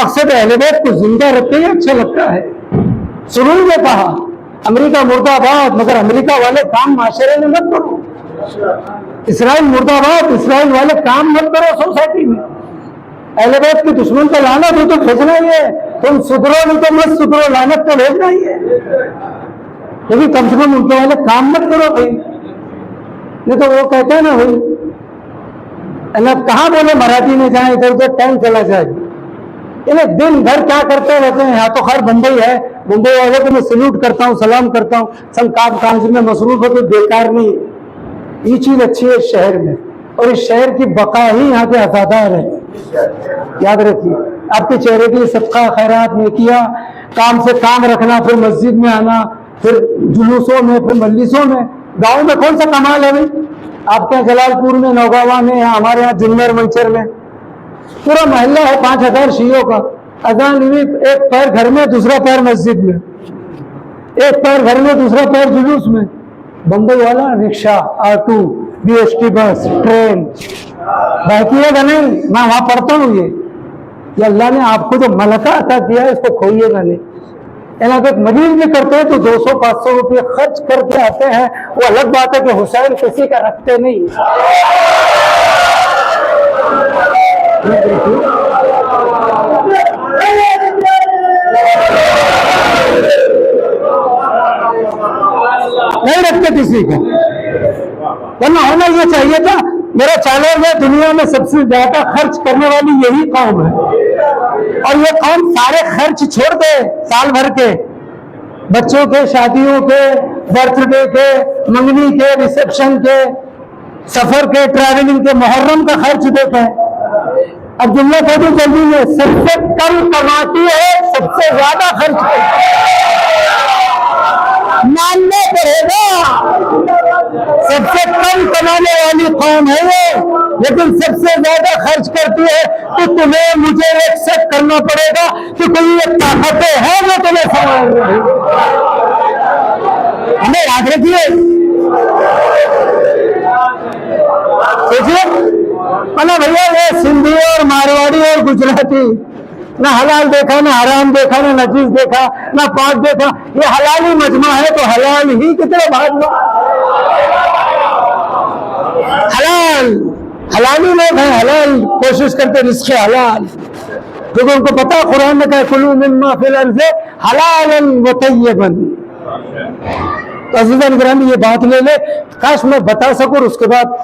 مقصد اہل بیت کو زندہ رکھتے ہی اچھا لگتا ہے. سنوں نے کہا امریکہ مرد آباد، مگر امریکہ والے کام معاشرے میں مت کرو. اسرائیل مرد آباد، اسرائیل والے کام مت کرو سوسائٹی میں. اہل بیت کے دشمن کو لعنت ہو تو بھیجنا ہی ہے، تم سدھرو نہیں تو مت سدھرو، لعنت تو بھیجنا ہی ہے. لیکن کم سے کم ان کے والے کام مت کرو بھائی. نہیں تو وہ کہتے ہیں نا بھائی اللہ کہاں بولے مراٹھی میں جائیں ادھر ادھر ٹائم چلا جائے. انہیں دن بھر کیا کرتے رہتے ہیں. یہاں تو خیر بمبئی ہے، بمبئی والوں کو میں سلوٹ کرتا ہوں، سلام کرتا ہوں، سب کام کاج میں مصروف ہو تو بیکار نہیں ہے. یہ چیز اچھی ہے اس شہر میں، اور اس شہر کی بقا ہی یہاں کے ازادار ہے. یاد رکھیے آپ کے چہرے کے صدقہ خیرات میں کیا، کام سے کام رکھنا، پھر مسجد میں آنا، پھر جلوسوں میں، پھر مجلسوں میں. گاؤں میں کون سا کمال ہے بھائی؟ آپ کے جلال پور میں، نوگاواں میں، ہمارے یہاں جنر منچر میں پورا محلہ ہے 5000 شیعوں کا. اذان ہوئی، ایک پیر گھر میں، دوسرا پیر مسجد میں، ایک پیر گھر میں، دوسرا پیر جلوس میں. بمبئی والا رکشہ، آٹو، BST بس، ٹرین بہتی ہے کہ نہیں؟ میں وہاں پڑھتا ہوں. یہ اللہ نے آپ کو جو ملکہ عطا کیا ہے اس کو کھوئیے گا نہیں. اگر مریض بھی کرتے ہیں تو 200-500 روپے خرچ کر کے آتے ہیں. وہ الگ بات ہے کہ حسین کسی کا رکھتے نہیں. نہیں رکھتے کسی کا، ورنہ ہونا یہ چاہیے تھا. میرا چیلنج ہے دنیا میں سب سے زیادہ خرچ کرنے والی یہی قوم ہے، اور یہ قوم سارے خرچ چھوڑ دے سال بھر کے، بچوں کے، شادیوں کے، برتھ ڈے کے، منگنی کے، ریسیپشن کے، سفر کے، ٹریولنگ کے، محرم کا خرچ دیتا ہے. اب جملہ کہہ دوں جلدی میں، سب سے کم کماتی ہے، سب سے زیادہ خرچ کرتی ہے. ماننا پڑے گا سب سے کم کمانے والی قوم ہے وہ، لیکن سب سے زیادہ خرچ کرتی ہے. تو تمہیں مجھے ایکسپٹ کرنا پڑے گا کہ کوئی ایک طاقتیں ہیں وہ تمہیں سنبھال رہی ہیں. ہمیں یاد رکھیے بھیا یہ سندھی اور مارواڑی اور گجراتی نہ حلال دیکھا، نہ حرام دیکھا، نہ نجیس دیکھا، نہ پاک دیکھا. یہ حلالی مجمع ہے تو حلال ہی کتنے بھاگنا. حلالی لوگ ہیں، حلال کوشش کرتے رزق حلال، کیونکہ ان کو پتا قرآن نے کہا کلوا مما فی الارض حلالا وطیبا. تو عزیزان گرامی یہ بات لے لے، کاش میں بتا سکوں. اس کے بعد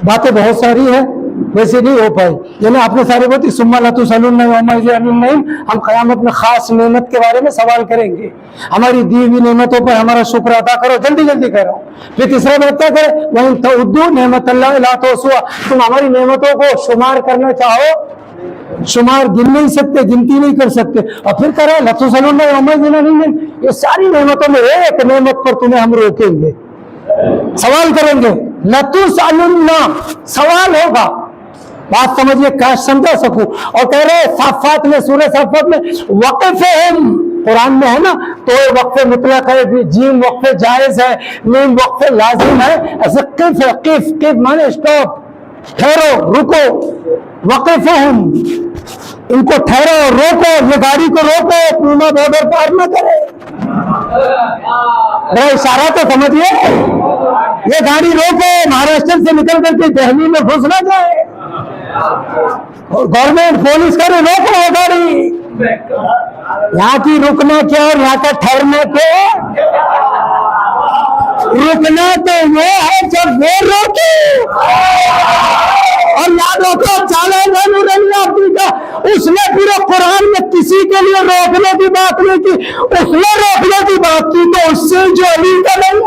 باتیں بہت ساری ہیں، ویسے نہیں ہو پائی. یعنی آپ نے ساری بات ثم لتسألن یومئذ عن النعیم. ہم قیامت میں خاص نعمت کے بارے میں سوال کریں گے. ہماری دی ہوئی نعمتوں پر ہمارا شکر ادا کرو. جلدی جلدی کہہ رہا ہوں. پھر تیسرا بات کیا کرے، وَإِن تَعُدُّوا نِعْمَتَ اللَّهِ لَا تُحْصُوهَا. تم ہماری نعمتوں کو شمار کرنا چاہو، شمار گن نہیں سکتے، گنتی نہیں کر سکتے. اور پھر کہہ رہا ہے لتسألن یومئذ عن النعیم. یہ ساری نعمتوں میں ایک نعمت پر تمہیں ہم روکیں گے، سوال کریں گے. لتسألن سوال ہوگا. بات سمجھئے، کاش سمجھا سکوں. اور کہہ رہے صافات میں، سورہ صافات میں وقفہم، قرآن میں ہے نا، تو وقف مطلق ہے، جیم وقف جائز ہے، میم وقف لازم ہے. ایسے قف ہے، قف مانے اسٹاپ، ٹھہرو، رکو. وقفہم، ان کو ٹھہرو، روکو، یہ گاڑی کو روکو، پورا بارڈر پار نہ کرے. اشارہ تو سمجھئے، یہ گاڑی روکو، مہاراشٹر سے نکل کر کے دہلی میں گھس نہ جائے. گورنمنٹ پولیس کرے روکو گاڑی. یہاں کی رکنا کیا اور یہاں کا ٹھہرنا کیا؟ رکنا تو وہ ہے جب وہ روکے، اور نہ روکو چالے کا. اس نے پورے قرآن میں کسی کے لیے روکنے کی بات نہیں کی، اس نے روکنے کی بات کی تو اس سے جو علی کا نہیں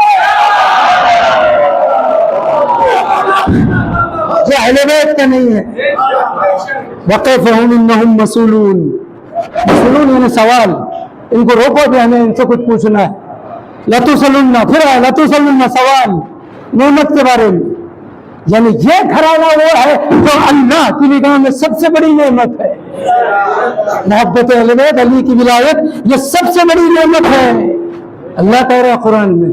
جو اہل بیت کا نہیں ہے. وقفہم انہم مسئولون. مسئولون یعنی سوال، ان کو روکو جو ہمیں ان سے کچھ پوچھنا ہے. لتسألن، پھر لتسألن سوال نعمت کے بارے میں. یعنی یہ گھرانہ وہ ہے جو اللہ کی نگاہ میں سب سے بڑی نعمت ہے. محبت اہل بیت، علی کی ولایت، یہ سب سے بڑی نعمت ہے. اللہ کہہ رہا ہے قرآن میں،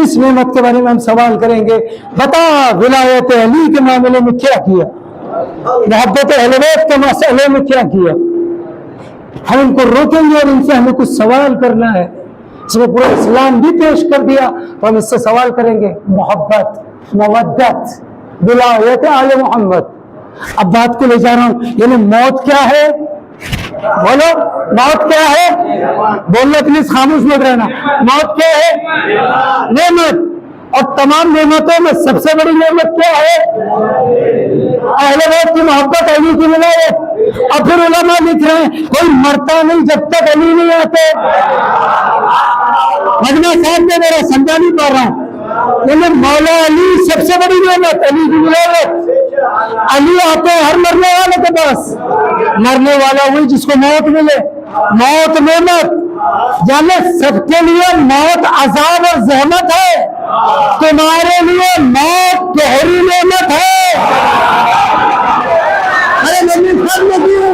اس نعمت کے بارے میں ہم سوال کریں گے. بتا ولایت علی کے معاملے میں کیا کیا، محبت اہل بیت کے مسئلے میں کیا کیا. ہم ان کو روکیں گے اور ان سے ہمیں کچھ سوال کرنا ہے. اس میں پورا اسلام بھی پیش کر دیا تو ہم اس سے سوال کریں گے. محبت، مودت، ولایت آل محمد. اب بات کو لے جا رہا ہوں، یعنی موت کیا ہے؟ بولو، موت کیا ہے؟ بولنا پلیز، خاموش مت رہنا. موت کیا ہے؟ نعمت. اور تمام نعمتوں میں سب سے بڑی نعمت کیا ہے؟ اہل بیت کی محبت، علی کی ولایت. اور پھر علماء لکھ رہے ہیں کوئی مرتا نہیں جب تک علی نہیں آتے. مجمع صاحب میں میرا سمجھا نہیں پا رہا ہوں، لیکن مولا علی سب سے بڑی نعمت، علی کی ولایت. علی آتے ہیں ہر مرنے والے کے پاس. مرنے والا وہی جس کو موت ملے. موت نعمت، جانے سب کے لیے موت عذاب اور زحمت ہے، تمہارے لیے موت گہری نعمت ہے. ارے نبی سب نے کیوں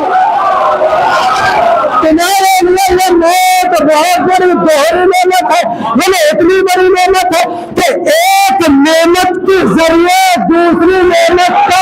تمہارے لیے موت بہت بڑی گہری نعمت ہے. یہ اتنی بڑی نعمت ہے کہ ایک نعمت کے ذریعے دوسری نعمت کا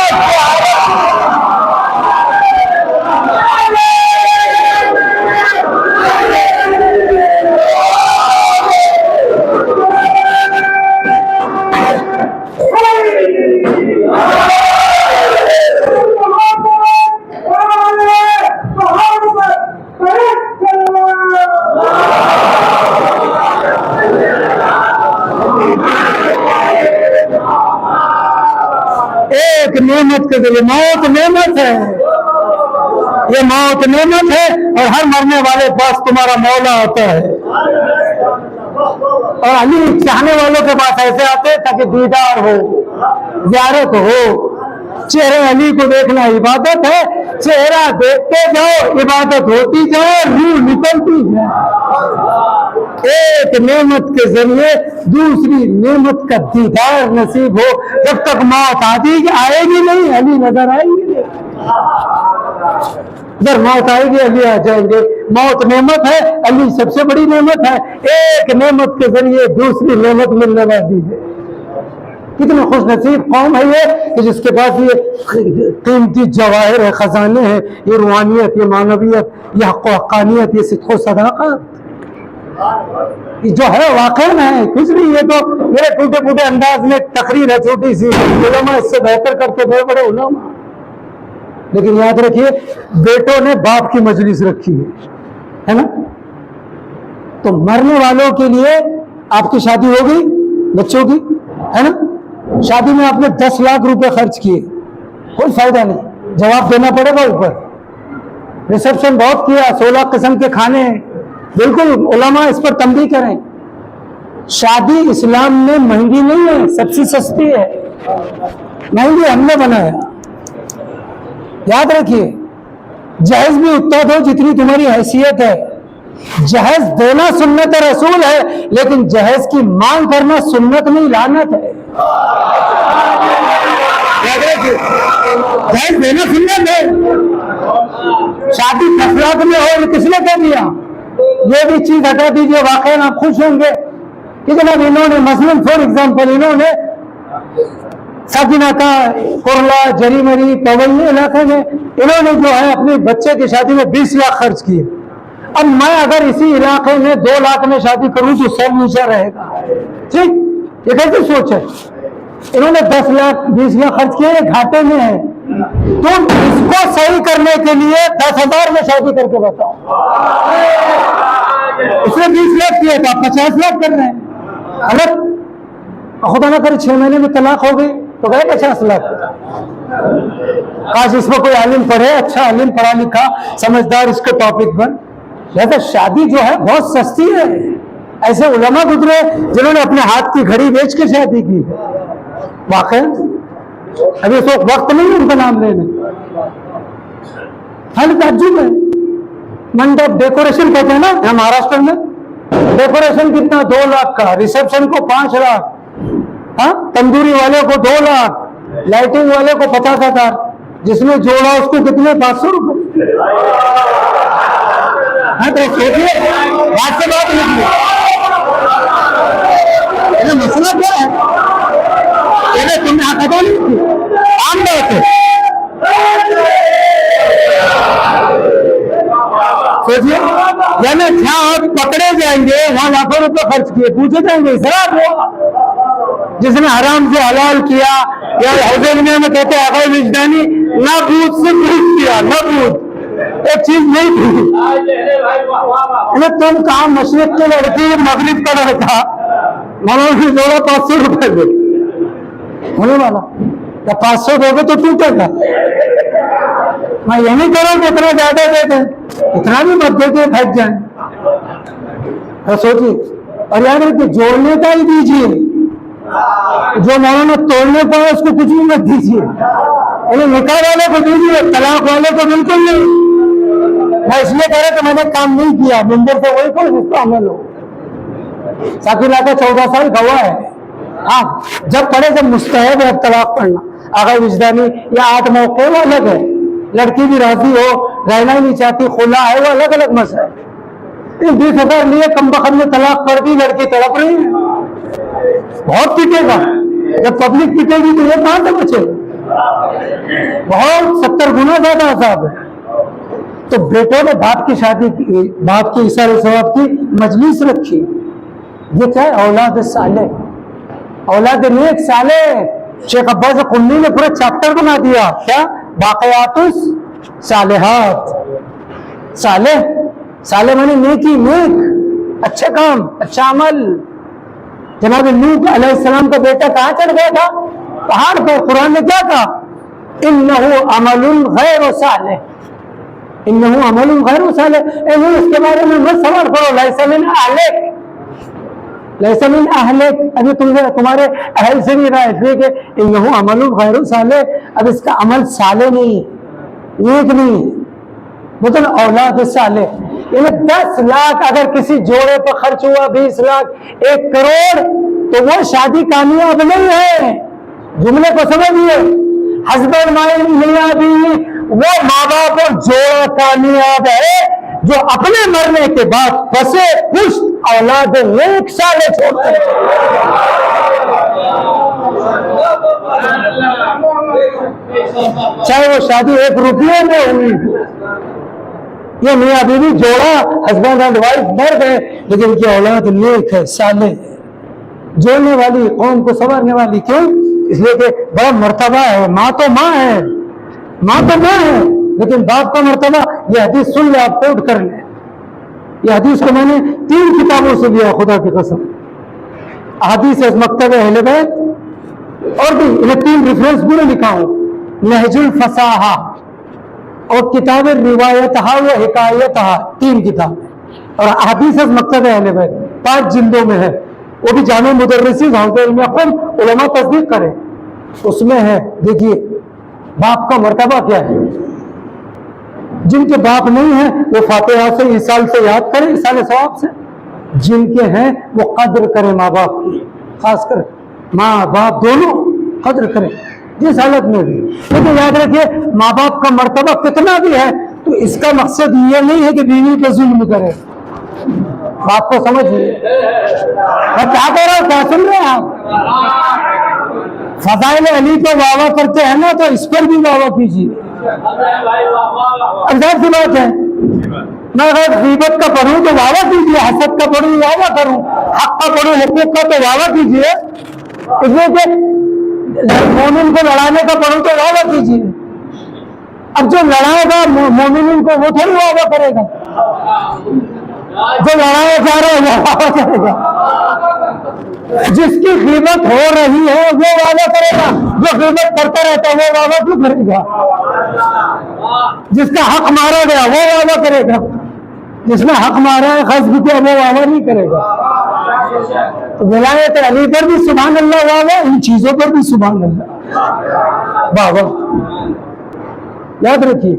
نعمت کے ذریعے. موت نعمت ہے، یہ موت نعمت ہے. اور ہر مرنے والے پاس تمہارا مولا آتا ہے. اور علی چاہنے والوں کے پاس ایسے آتے تاکہ دیدار ہو، زیارت ہو. چہرے علی کو دیکھنا عبادت ہے. چہرہ دیکھتے جاؤ، عبادت ہوتی جائے، روح نکلتی جائے. ایک نعمت کے ذریعے دوسری نعمت کا دیدار نصیب ہو. جب تک موت آئے گی نہیں، علی نظر آئے گی نہیں. جب موت آئے گی علی آ جائیں گے. موت نعمت ہے، علی سب سے بڑی نعمت ہے. ایک نعمت کے ذریعے دوسری نعمت ملنے والی ہے. کتنے خوش نصیب قوم ہے یہ کہ جس کے پاس یہ قیمتی جواہر ہے، خزانے ہیں. یہ روحانیت، یہ معنویت، یہ حق و حقانیت، یہ صدق و صداقت جو ہے واقعی میں ہے. کچھ نہیں، یہ تو میرے ٹوٹے پھوٹے انداز میں تقریر ہے چھوٹی سی. علماء اس سے بہتر کرتے، بڑے بڑے علماء. لیکن یاد رکھیے، بیٹوں نے باپ کی مجلس رکھی ہے نا. تو مرنے والوں کے لیے آپ کی شادی ہو گئی بچوں کی، ہے نا. شادی میں آپ نے 10 لاکھ روپے خرچ کیے، کوئی فائدہ نہیں، جواب دینا پڑے گا اوپر. ریسپشن بہت کیا، 16 قسم کے کھانے. بالکل علماء اس پر تنبیہ کریں. شادی اسلام میں مہنگی نہیں ہے، سب سے سستی ہے. مہنگی ہم نے بنایا. یاد رکھیے، جہیز بھی اتنا دو جتنی تمہاری حیثیت ہے. جہیز دینا سنت رسول ہے، لیکن جہیز کی مانگ کرنا سنت نہیں، لعنت ہے. یاد رکھیے، جہیز دینا سنت ہے. شادی 10 لاکھ میں ہو، کس نے کہہ دیا؟ یہ بھی چیز ہٹا دیجیے، واقعی آپ خوش ہوں گے کہ جناب انہوں نے مثلاً فار ایگزامپل انہوں نے ساکنہ کا کرلا، جری مری، پولی علاقے میں انہوں نے جو ہے اپنے بچے کی شادی میں 20 لاکھ خرچ کیے. اب میں اگر اسی علاقے میں 2 لاکھ میں شادی کروں تو سب نیچا رہے گا. ٹھیک، یہ کیسی سوچ ہے؟ انہوں نے 10 لاکھ 20 لاکھ خرچ کیے، گھاٹے میں ہے. تو اس کو صحیح کرنے کے لیے 10,000 میں شادی کر کے بتاؤ. اس نے 20 لاکھ کیا تھا، 50 لاکھ کر رہے ہیں. غلط. خدا نہ کرے 6 مہینے میں طلاق ہو گئی تو گئے 50 لاکھ. کاش اس میں کوئی عالم پڑھے، اچھا عالم، پڑھا لکھا، سمجھدار اس کے ٹاپک پر. لہذا شادی جو ہے بہت سستی ہے. ایسے علماء گزرے جنہوں نے اپنے ہاتھ کی گھڑی بیچ کے شادی کی. واقعی ابھی اس وقت نہیں ان کا نام لینے. ہر تعجب ہے. منڈپ ڈیکوریشن کہتے ہیں نا یہاں مہاراشٹر میں. ڈیکوریشن کتنا؟ 2 لاکھ کا. ریسپشن کو 5 لاکھ. ہاں، تندوری والے کو 2 لاکھ. لائٹنگ والے کو 50,000. جس نے جوڑا اس کو کتنے؟ 500 روپے. ہاں تو سوچیے، بات سے بات نکلی. مسئلہ کیا ہے؟ تم نے حق ادا نہیں کی. عام بات ہے. جائیں گے وہاں لاکھوں روپے خرچ کیے, پوچھے جائیں گے اسراف ہوا. جس نے حرام سے حلال کیا, یا حوض میں کہتے ہیں آقا وجدانی نابود سے پوچھ کیا, نابود ایک چیز نہیں تھی. تم کہاں مشرق کے لڑکی مغرب کا لڑکا مولانا سے جوڑا 500 روپے دے ہونے والا, 500 دو گے تو ٹوٹے گا. میں یہ نہیں کروں کہ اتنا زیادہ دے دیں, اتنا بھی مت دے کے پھٹ جائیں. سوچیے, اور یاد رکھیے جوڑنے کا ہی دیجیے, جو مولانا توڑنے کا ہے اس کو کچھ بھی مت دیجیے. نکاح والے کو دیجیے, طلاق والے کو بالکل نہیں. میں اس لیے کہہ رہا کہ میں نے کام نہیں کیا, ممبر سے وہی کوئی جس کا عمل ہو. ثاقب کا 14 سال گواہ ہے. ہاں جب پڑھے جب مستحب ہے اب طلاق پڑھنا. آقا وجدانی یا 8 موقع وہ الگ ہے, لڑکی بھی راضی ہو, رہنا ہی نہیں چاہتی, خلا ہے, وہ الگ الگ مسئلہ ہے. 20,000 لیے کم بخت نے طلاق پڑھ دی, لڑکی تڑپ رہی ہے. بہت پیٹے گا, جب پبلک پیٹے گی تو یہ کہاں سے بچے, بہت 70 گنا زیادہ عذاب ہے. تو بیٹوں نے باپ کی شادی کی, باپ کی ایثار ثواب کی مجلس رکھی. یہ کیا ہے؟ اولاد صالح, اولاد نیک صالح. شیخ عباس قمی نے پورا چیپٹر بنا دیا. کیا؟ باقیات الصالحات. صالح, صالح معنی نیکی, نیک, اچھا کام, اچھا عمل. جناب نوح علیہ السلام کا بیٹا کہاں چڑھ گیا تھا؟ پہاڑ پر. قرآن نے کیا کہا؟ انہ عمل غیر صالح, انہ عمل غیر صالح. اس کے بارے میں مت سوال کرو. لیس من اہلک, لیس من اہلک, ابھی تمہارے اہل سے بھی رہا ہے کہ انہ عمل غیر صالح. اب اس کا عمل صالح نہیں, نیک نہیں, مطلب اولاد صالح. یعنی 10 لاکھ اگر کسی جوڑے پر خرچ ہوا, 20 لاکھ, 1 کروڑ, تو وہ شادی کامیاب نہیں ہے. جملے کو سمجھیے, ہسبینڈ وائف میاں بیوی وہ ماں باپ اور جوڑا کامیاب ہے جو اپنے مرنے کے بعد پسے پشت اولاد نیک صالح چھوڑتے ہیں. چاہے وہ شادی 1 روپیے میں ہوئی, یہ میاں بیوی جوڑا ہسبینڈ اینڈ وائف مر گئے لیکن ان کی اولاد نیک ہے, صالح ہے, جوڑنے والی, قوم کو سنوارنے والی. کیوں؟ اس لیے کہ بڑا مرتبہ ہے. ماں تو ماں ہے, ماں تو ماں ہے, لیکن باپ کا مرتبہ. یہ حدیث سن لیں, آپ کوٹ کر لیں. یہ حدیث کو میں نے 3 کتابوں سے لیا, خدا کی قسم. حدیث مکتب اہل بیت, اور بھی انہیں 3 ریفرنس پورے لکھا ہوں. نہج الفصاحہ اور کتاب روایتہا و حکایتہا, 3 کتاب. اور حدیث مکتب اہل بیت 5 جلدوں میں ہے. وہ بھی جامع مدرسی میں خود علماء تصدیق کریں, اس میں ہے. دیکھیے باپ کا مرتبہ کیا ہے. جن کے باپ نہیں ہیں وہ فاتحہ سے ایصال سے یاد کریں, ایصال ثواب سے. جن کے ہیں وہ قدر کریں ماں باپ کی, خاص کر ماں باپ دونوں قدر کریں جس حالت میں بھی. لیکن یاد رکھیے ماں باپ کا مرتبہ کتنا بھی ہے تو اس کا مقصد یہ نہیں ہے کہ بیوی پہ ظلم کرے. آپ کو سمجھیے میں کیا کہہ رہا ہوں, کیا سن رہے ہیں آپ؟ فضائل علی کو واہ کرتے ہیں نا, تو اس پر بھی واہ کیجیے. اب ظاہر سی بات ہے, میں اگر غیبت کا پڑھوں تو واہ کیجیے, حسد کا پڑھوں واہ کروں, حق کا پڑھوں حقوق کا تو واہ کیجیے. اس لیے کہ مومن کو لڑانے کا پڑھوں تو واہ کیجیے. اب جو لڑائے گا مومن کو وہ تھوڑی واہ کرے گا, جو لڑایا جا رہا ہے وہ واہ کرے گا. جس کی غیبت ہو رہی ہے وہ واہ کرے گا, جو غیبت کرتا رہتا ہے وہ واہ کیوں کرے گا. جس کا حق مارا گیا وہ واہ کرے گا, جس نے حق مارا ہے غصب کیا وہ واہ نہیں کرے گا. تو ولایت علی پر بھی سبحان اللہ واہ, ان چیزوں پر بھی سبحان اللہ واہ واہ. یاد رکھیے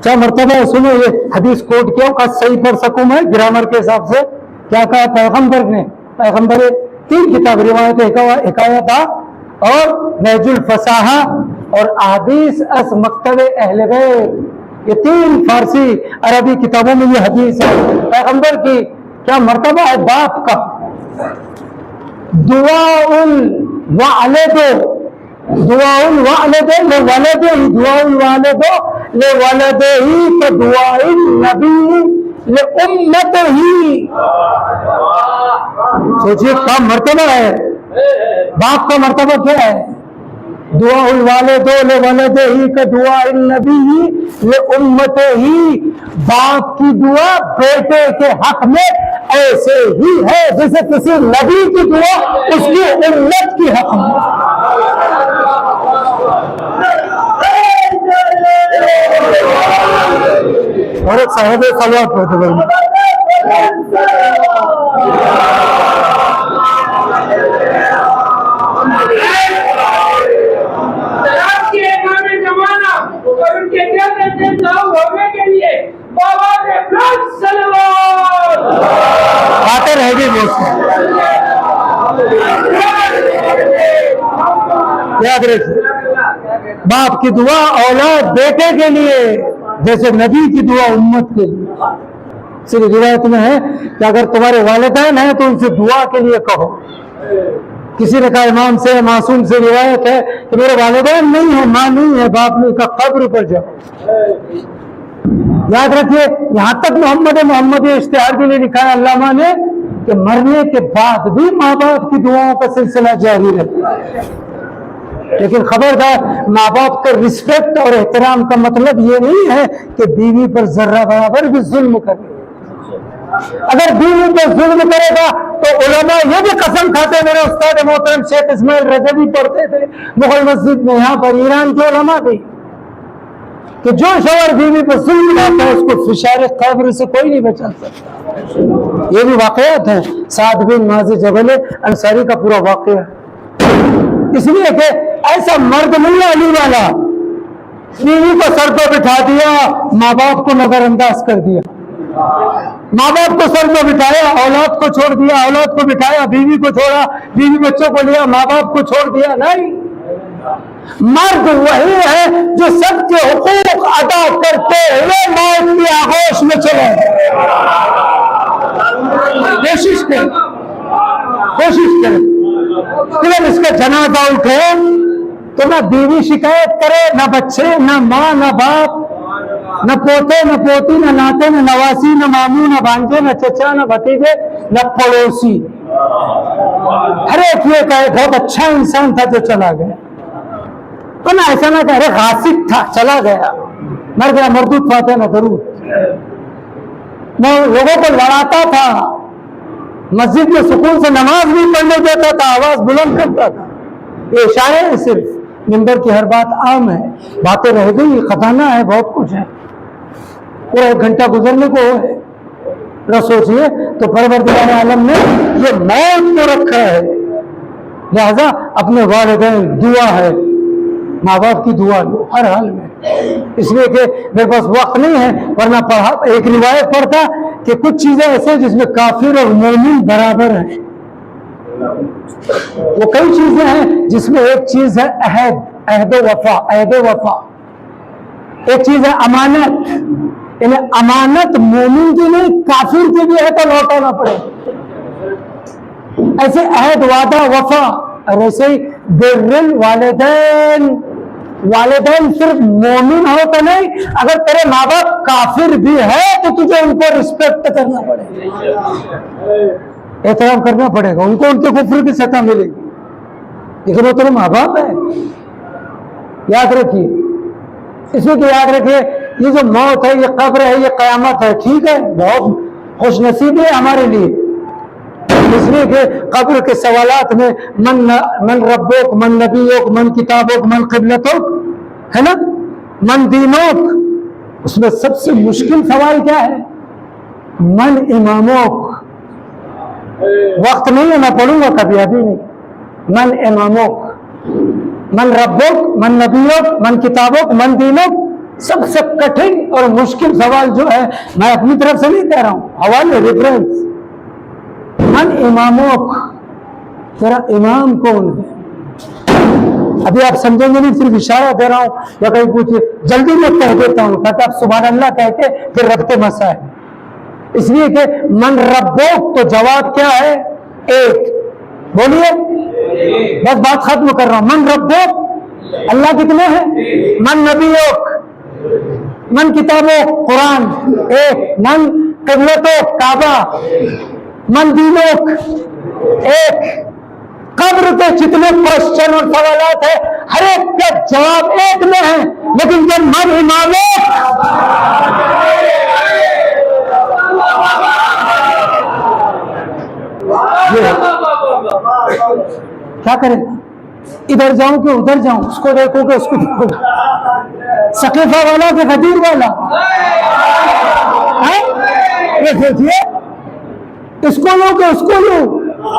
کیا مرتبہ ہے. سنو یہ حدیث کوٹ کیا کا صحیح پڑھ سکوں میں گرامر کے حساب سے. کیا کہا پیغمبر نے؟ پیغمبر 3 کتاب روایت حکایت اور نہج الفصاحہ اور احادیث از مکتب اہل بیت, یہ 3 فارسی عربی کتابوں میں یہ حدیث ہے پیغمبر کی. کیا مرتبہ ہے باپ کا. دعاء الوالد, دعاء الوالد لولده, دعاء الوالد لولده كدعاء النبي لأمته. سوچئے کیا مرتبہ ہے، باپ کا مرتبہ کیا ہے؟ دعا الوالد لولدہ کا دعا النبی لأمتہ. باپ کی دعا بیٹے کے حق میں ایسے ہی ہے جیسے کسی نبی کی دعا اس کی امت کی حق میں. اور ایک صاحب صلوات پڑھتے بھائی. آتے رہ گئی دوست، یاد رکھیے باپ کی دعا اولاد بیٹے کے لیے جیسے نبی کی دعا امت کے لیے. صرف روایت میں ہے کہ اگر تمہارے والدین ہیں تو ان سے دعا کے لیے کہو. کسی نے کہا امام سے معصوم سے روایت ہے کہ میرے والدین نہیں ہیں، ماں نہیں ہے، باپ نے کہا قبر پر جاؤ. یاد رکھیے یہاں تک محمد اشتہار کے لیے لکھا ہے علامہ نے کہ مرنے کے بعد بھی ماں باپ کی دعاؤں کا سلسلہ جاری رہتا ہے. لیکن خبردار ماں باپ کا رسپیکٹ اور احترام کا مطلب یہ نہیں ہے کہ بیوی پر ذرہ برابر بھی ظلم کرے. اگر بیوی پر ظلم کرے گا تو علماء یہ بھی قسم کھاتے، میرے استاد محترم شیخ اسماعیل رجبی پڑھتے تھے مغل مسجد میں یہاں پر، ایران کے علماء بھی، کہ جو شوہر بیوی پر ظلم کرتا ہے اس کو فشار قبر سے کوئی نہیں بچا سکتا. یہ بھی واقعات ہیں. سعد بن معاذ جبل انصاری کا پورا واقعہ، اس لیے کہ ایسا مرد ملا علی والا بیوی کو سر پہ بٹھا دیا، ماں باپ کو نظر انداز کر دیا. ماں باپ کو سر پہ بٹھایا، اولاد کو چھوڑ دیا، اولاد کو بٹھایا، بیوی کو چھوڑا، بیوی بچوں کو لیا، ماں باپ کو چھوڑ دیا. نہیں، مرد وہی ہے جو سب کے حقوق ادا کرتے ہوئے موت کی آغوش میں چلے. کوشش کریں جب اس کا جنازہ اٹھے تو نہ بیوی شکایت کرے، نہ بچے، نہ ماں، نہ باپ، نہ پوتے، نہ پوتی، نہ ناتے، نہ نواسی، نہ ماموں، نہ بھانجے، نہ چچا، نہ بھتیجے، نہ پڑوسی. ہر ایک یہ کہے بہت اچھا انسان تھا جو چلا گیا. تو نہ ایسا نہ کہ ارے غاصب تھا چلا گیا، مر گیا، مردود فاتح نہ درود. وہ لوگوں کو لڑاتا تھا، مسجد میں سکون سے نماز بھی پڑھنے دیتا تھا، آواز بلند کرتا تھا. یہ اشارے ہیں، صرف منبر کی ہر بات عام ہے، باتیں رہ گئی، خزانہ ہے، بہت کچھ ہے، پورا 1 گھنٹہ گزرنے کو ہے. نہ سوچئے تو پروردگار عالم نے یہ موت کو رکھا ہے، لہذا اپنے والدین دعا ہے، ماں باپ کی دعا لو ہر حال میں. اس لیے کہ میرے پاس وقت نہیں ہے ورنہ پڑھا. ایک روایت پڑھتا کہ کچھ چیزیں ایسے جس میں کافر اور مومن برابر ہیں. وہ کئی چیزیں ہیں جس میں ایک چیز ہے عہد و وفا. ایک چیز ہے امانت، یعنی امانت مومن کی نہیں کافر کی بھی ہے تو لوٹانا پڑے. ایسے عہد، وعدہ، وفا. اور ایسے ہی بر والدین صرف مومن ہو تو نہیں، اگر تیرے ماں باپ کافر بھی ہے تو تجھے ان کو رسپیکٹ کرنا پڑے گا، احترام کرنا پڑے گا. ان کو ان کے کفر کی سزا ملے گی لیکن وہ تیرے ماں باپ ہے. یاد رکھیے، اس میں کہ یاد رکھیے یہ جو موت ہے، یہ قبر ہے، یہ قیامت ہے. ٹھیک ہے، بہت خوش نصیبی ہے ہمارے لیے، اس لیے کہ قبر کے سوالات میں من ربک، من نبیک، من کتابک، من قبلتک، ہے نا، من دینک. اس میں سب سے مشکل سوال کیا ہے؟ من امامک. وقت نہیں ہے، میں پڑھوں گا کبھی، ابھی نہیں. من امامک، من ربک، من نبیک، من کتابک، من دینک. سب سے کٹھن اور مشکل سوال جو ہے، میں اپنی طرف سے نہیں کہہ رہا ہوں، حوالے ریفرنس. من امامک، تیرا امام کون ہے؟ ابھی آپ سمجھیں گے نہیں، صرف اشارہ دے رہا ہوں یا کہیں پوچھئے، جلدی میں کہہ دیتا ہوں تاکہ آپ سبحان اللہ کہہ کے پھر رکھتے مسائل. اس لیے کہ من ربک تو جواب کیا ہے؟ ایک. بولیے، بس بات ختم کر رہا ہوں. من ربک، اللہ کتنے ہیں؟ من نبیک، من کتابک، قرآن ایک. من قبلت و کعبہ مندینوک ایک قبر کے جتنے کوشچن اور سوالات ہیں ہر ایک کا جواب ایک میں ہے، لیکن جب من امام کیا کرے، ادھر جاؤں کہ ادھر جاؤں، اس کو دیکھو کہ اس کو دیکھو، سقیفہ والا کہ غدیر والا، یہ دیکھیے اس کو لو کہ اس کو لو،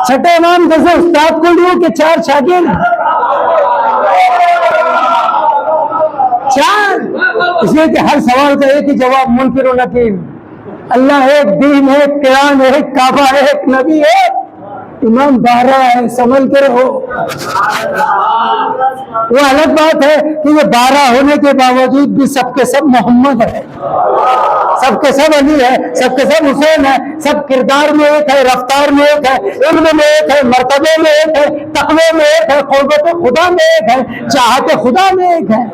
چھٹے امام جیسے استاد کو لو کہ چار شاگرد، چار، اس لیے کہ ہر سوال کا ایک ہی جواب منکر و نکیر، اللہ ایک، دین ایک، قرآن ایک، کعبہ ایک، نبی ایک، امام 12 ہے، سمجھ کے رہو۔ وہ الگ بات ہے کہ یہ 12 ہونے کے باوجود بھی سب کے سب محمد ہے، سب کے سب علی ہے، سب کے سب حسین ہے، سب کردار میں ایک ہے، رفتار میں ایک ہے، علم میں ایک ہے، مرتبے میں ایک ہے، تقوی میں ایک ہے، قربت خدا میں ایک ہے، چاہت خدا میں ایک ہے۔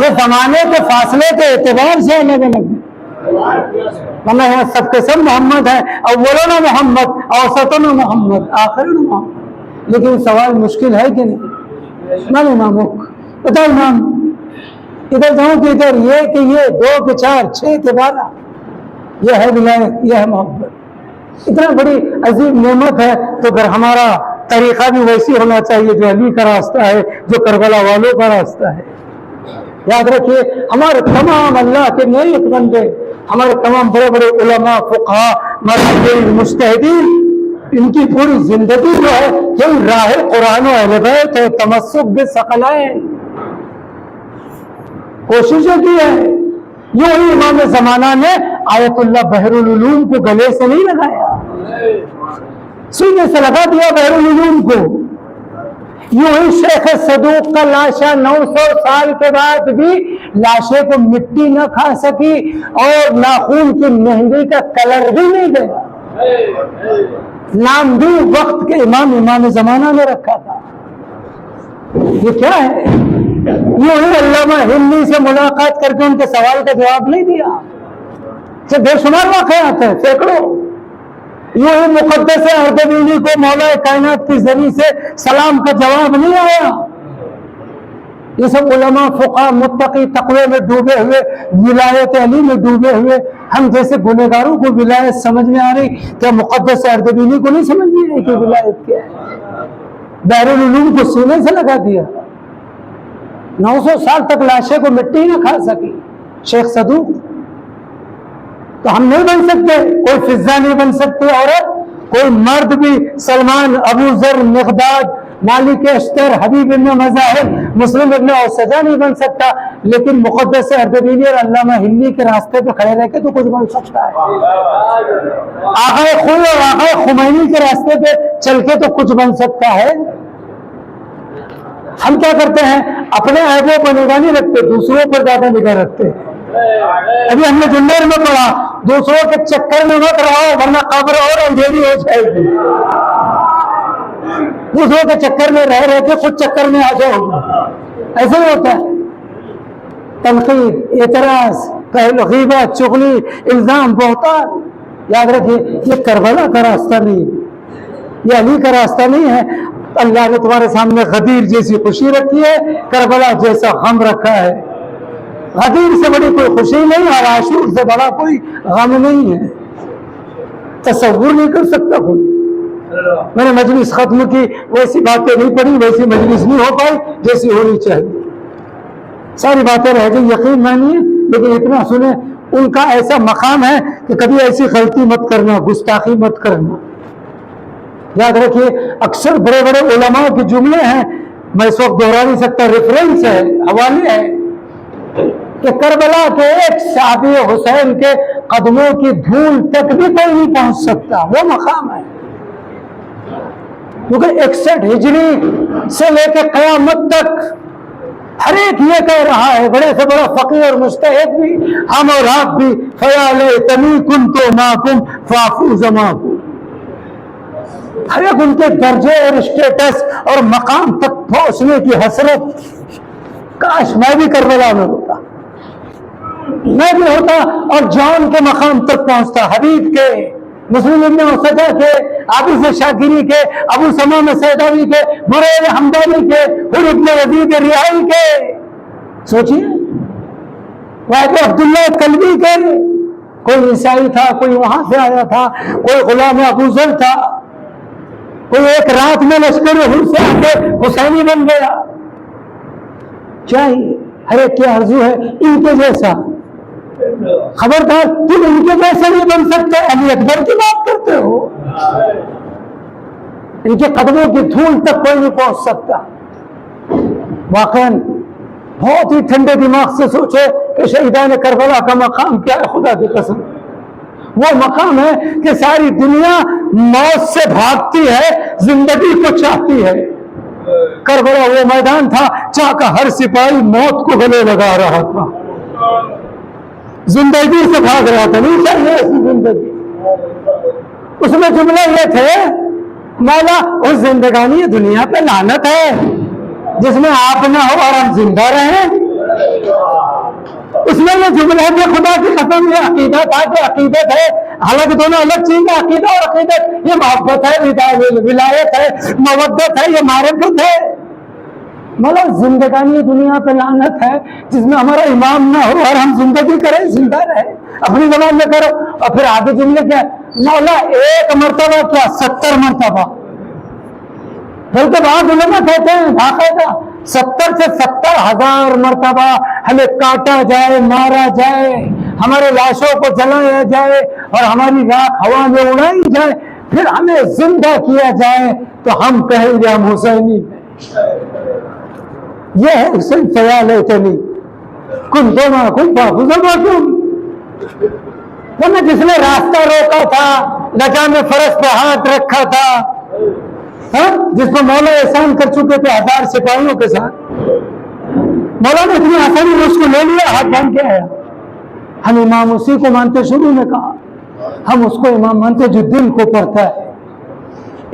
یہ زمانے کے فاصلے کے اعتبار سے الگ الگ ہے، ورنہ یہاں سب کے سب محمد ہے، اولون محمد، اوسطون محمد، آخرون محمد۔ لیکن سوال مشکل ہے کہ نہیں؟ من امامک، بتا امام، ادھر جاؤں کہ ادھر، یہ کہ یہ، 2 کہ 4، 6 کہ 12، یہ ہے ولایت، یہ ہے محبت، اتنا بڑی عظیم نعمت ہے۔ تو پھر ہمارا طریقہ بھی ویسی ہونا چاہیے جو علی کا راستہ ہے، جو کربلا والوں کا راستہ ہے۔ یاد رکھیے ہمارے تمام اللہ کے نیک بندے، ہمارے تمام بڑے بڑے علماء، فقہاء، محدثین، مجتہدین، ان کی پوری زندگی جو ہے یہ راہ قرآن و اہل بیت ہے، تمسک بالثقلین، کوششیں کی ہے۔ یوں ہی امام زمانہ نے آیت اللہ بحر العلوم کو گلے سے نہیں لگایا، سینے سے لگا دیا بحر العلوم کو۔ یوں ہی شیخ صدوق کا لاشا 900 سال کے بعد بھی لاشے کو مٹی نہ کھا سکی اور ناخون کی مہندی کا کلر بھی نہیں گیا، نام بھی وقت کے امام زمانہ نے رکھا تھا۔ یہ کیا ہے؟ یوں ہی علامہ ہندی سے ملاقات کر کے ان کے سوال کا جواب نہیں دیا، بے شمار واقعات ہیں، سینکڑوں۔ یوں ہی مقدس اردبیلی کو مولا کائنات کی ذریعے سے سلام کا جواب نہیں آیا۔ یہ سب علماء، فقہ، متقی، تقوی میں ڈوبے ہوئے، ولایت علی میں ڈوبے ہوئے، ہم جیسے گنہگاروں کو ولایت سمجھ میں آ رہی، کیا مقدس اردبیلی کو نہیں سمجھ میں آئی کہ ولایت کیا ہے؟ بحر العلوم کو سینے سے لگا دیا، 900 سال تک لاشے کو مٹی نہ کھا سکی شیخ صدوق۔ تو ہم نہیں بن سکتے، کوئی فضا نہیں بن سکتی عورت، کوئی مرد بھی سلمان، ابو ذر، مقداد، مالک اشتر، حبیب ابن مظاہر، مسلم ابن اوسجہ نہیں بن سکتا، لیکن مقدس اردبیلی اور علامہ ہندی کے راستے پہ کھڑے رہ کے تو کچھ بن سکتا ہے۔ آقا خوی اور آقا خمینی کے راستے پہ چل کے تو کچھ بن سکتا ہے۔ ہم کیا کرتے ہیں؟ اپنے عیبوں پر نگاہ نہیں رکھتے، دوسروں پر زیادہ نگاہ رکھتے ہیں۔ ابھی ہم نے جنیر میں پڑھا، دوسروں کے چکر میں مت رہو ورنہ قبر اور اندھیری ہو جائے گی۔ دوسروں کے چکر میں رہ کے خود چکر میں آ جاؤ، ایسا ہی ہوتا ہے۔ تنقید، اعتراض، غیبت، چغلی، الزام، بہتان، یاد رکھیے یہ کربلا کا راستہ نہیں، یہ علی کا راستہ نہیں ہے۔ اللہ نے تمہارے سامنے غدیر جیسی خوشی رکھی ہے، کربلا جیسا غم رکھا ہے۔ غدیر سے بڑی کوئی خوشی نہیں اور عاشور سے بڑا کوئی غم نہیں ہے، تصور نہیں کر سکتا کوئی۔ میں نے مجلس ختم کی، ویسی باتیں نہیں پڑھی، ویسی مجلس نہیں ہو پائی جیسی ہونی چاہیے، ساری باتیں رہ گئی، یقین مانیے، لیکن اتنا سنیں ان کا ایسا مقام ہے کہ کبھی ایسی غلطی مت کرنا، گستاخی مت کرنا۔ یاد رکھیے اکثر بڑے بڑے علماء کے جملے ہیں، میں اس وقت دہرا نہیں سکتا، ریفرنس ہے، حوالے ہے، کہ کربلا کے ایک صحابی حسین کے قدموں کی دھول تک بھی کوئی نہیں پہنچ سکتا، وہ مقام ہے۔ کیونکہ 61 ہجری سے لے کے قیامت تک ہر ایک یہ کہہ رہا ہے، بڑے سے بڑا فقیر اور مجتہد بھی، ہم اور آپ بھی، فیا لیتنی کنت معکم فافوز معکم، ہر ایک ان کے درجے اور اسٹیٹس اور مقام تک پہنچنے کی حسرت، کاش میں بھی کربلا میں ہوتا، میں بھی ہوتا اور جان کے مقام تک پہنچتا، حبیب کے، مسلم ابن مسجہ کے، عابد شاکری کے، ابو سمامہ سیداوی کے، بریر حمدانی کے، حر ابن یزید ریائی کے، سوچیے واحد عبداللہ کلبی کے، کوئی عیسائی تھا، کوئی وہاں سے آیا تھا، کوئی غلام ابو ذر تھا، کوئی ایک رات میں لشکر حر سے آ کے حسینی بن گیا. چاہیے ہر ایک کی آرزو ہے ان کے جیسا. خبردار تم ان کے جیسے نہیں بن سکتے. علی اکبر کی بات کرتے ہو، ان کے قدموں کی دھول تک کوئی نہیں پہنچ سکتا. واقعاً بہت ہی ٹھنڈے دماغ سے سوچے کہ شہیدان کربلا کا مقام کیا ہے. خدا کی قسم وہ مقام ہے کہ ساری دنیا موت سے بھاگتی ہے، زندگی کو چاہتی ہے. کربلا وہ میدان تھا جہاں کا ہر سپاہی موت کو گلے لگا رہا تھا، زندگی سے بھاگ رہا تھا. نہیں چاہیے ایسی زندگی. اس میں جملے یہ تھے، مولا اس زندگانی دنیا پہ لعنت ہے جس میں آپ نہ ہو اور ہم زندہ رہیں. اس میں یہ جملہ ہے کہ خدا کی قسم یہ عقیدہ تھا کہ عقیدت ہے، حالانکہ دونوں الگ چیز ہے. عقیدہ اور عقیدت یہ محبت ہے، ولایت ہے، مودت ہے، یہ معرفت ہے. مطلب زندگانی دنیا پہ لعنت ہے جس میں ہمارا امام نہ ہو اور ہم زندگی کریں، زندہ رہے. اپنی زبان میں کرو. اور پھر آگے جملے کیا، مولا ایک مرتبہ کیا 70 مرتبہ. بلکہ بعض علماء کہتے ہیں باقاعدہ 70 سے 70,000 مرتبہ ہمیں کاٹا جائے، مارا جائے، ہمارے لاشوں کو جلایا جائے اور ہماری راکھ ہوا میں اڑائی جائے، پھر ہمیں زندہ کیا جائے تو ہم کہیں گے ہم حسینی ہیں. یہ ہے حسین خیال ہے چلی کن دو ماں کن پاکم. ورنہ جس نے راستہ روکا تھا، لجام فرس پہ ہاتھ رکھا تھا، جس کو مولا احسان کر چکے تھے 1000 سپاہیوں کے ساتھ، مولا نے اتنی آسانی میں اس کو لے لیا، ہاتھ باندھ کے آیا. ہم امام اسی کو مانتے، شروع میں کہا ہم اس کو امام مانتے جو دل کو پڑھتا ہے.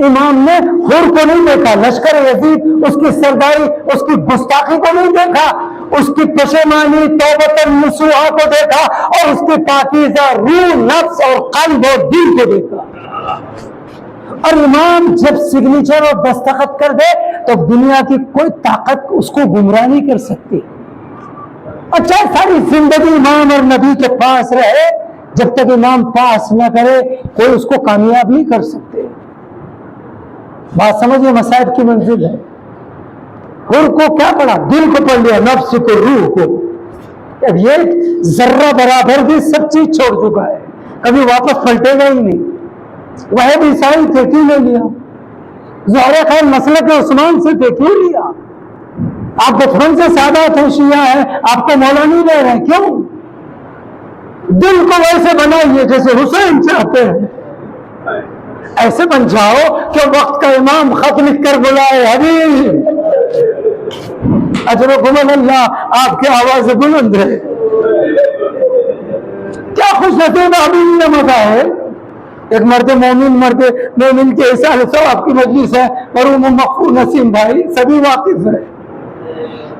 امام نے حر کو نہیں دیکھا، لشکر یزید اس کی سرداری، اس کی گستاخی کو نہیں دیکھا، اس کی پشیمانی توبۃ النصوحہ کو دیکھا اور اس کی پاکیزہ روح، نفس اور قلب اور دل کو دیکھا. اور امام جب سگنیچر اور دستخط کر دے تو دنیا کی کوئی طاقت اس کو گمراہ نہیں کر سکتی. اچھا ساری زندگی امام اور نبی کے پاس رہے، جب تک امام پاس نہ کرے کوئی اس کو کامیاب نہیں کر سکتے. بات سمجھئے، مسائل کی منزل ہے. حر کو کیا پڑھا؟ دل کو پڑھ لیا، نفس کو، روح کو. اب یہ ذرہ برابر بھی سب چیز چھوڑ چکا ہے، کبھی واپس پلٹے گا ہی نہیں. وہ عیسائی تھے، کیوں لے لیا؟ زہرہ خان مسلک عثمان سے تھے، کیوں لیا؟ آپ بچپن سے سادات ہیں، شیعہ ہیں، آپ کو مولا نہیں لے رہے، کیوں؟ دل کو ویسے بنائیے جیسے حسین چاہتے ہیں. ایسے بن جاؤ کہ وقت کا امام خط لکھ کر بلائے، حبیب اجرکم اللہ، آپ کی آواز بلند ہے. کیا خوش نصیب حبیب نے مزہ ہے. ایک مرد مومن کے احسان ثواب کی مجلس ہے، مرحوم مغفور نسیم بھائی سبھی واقف ہے.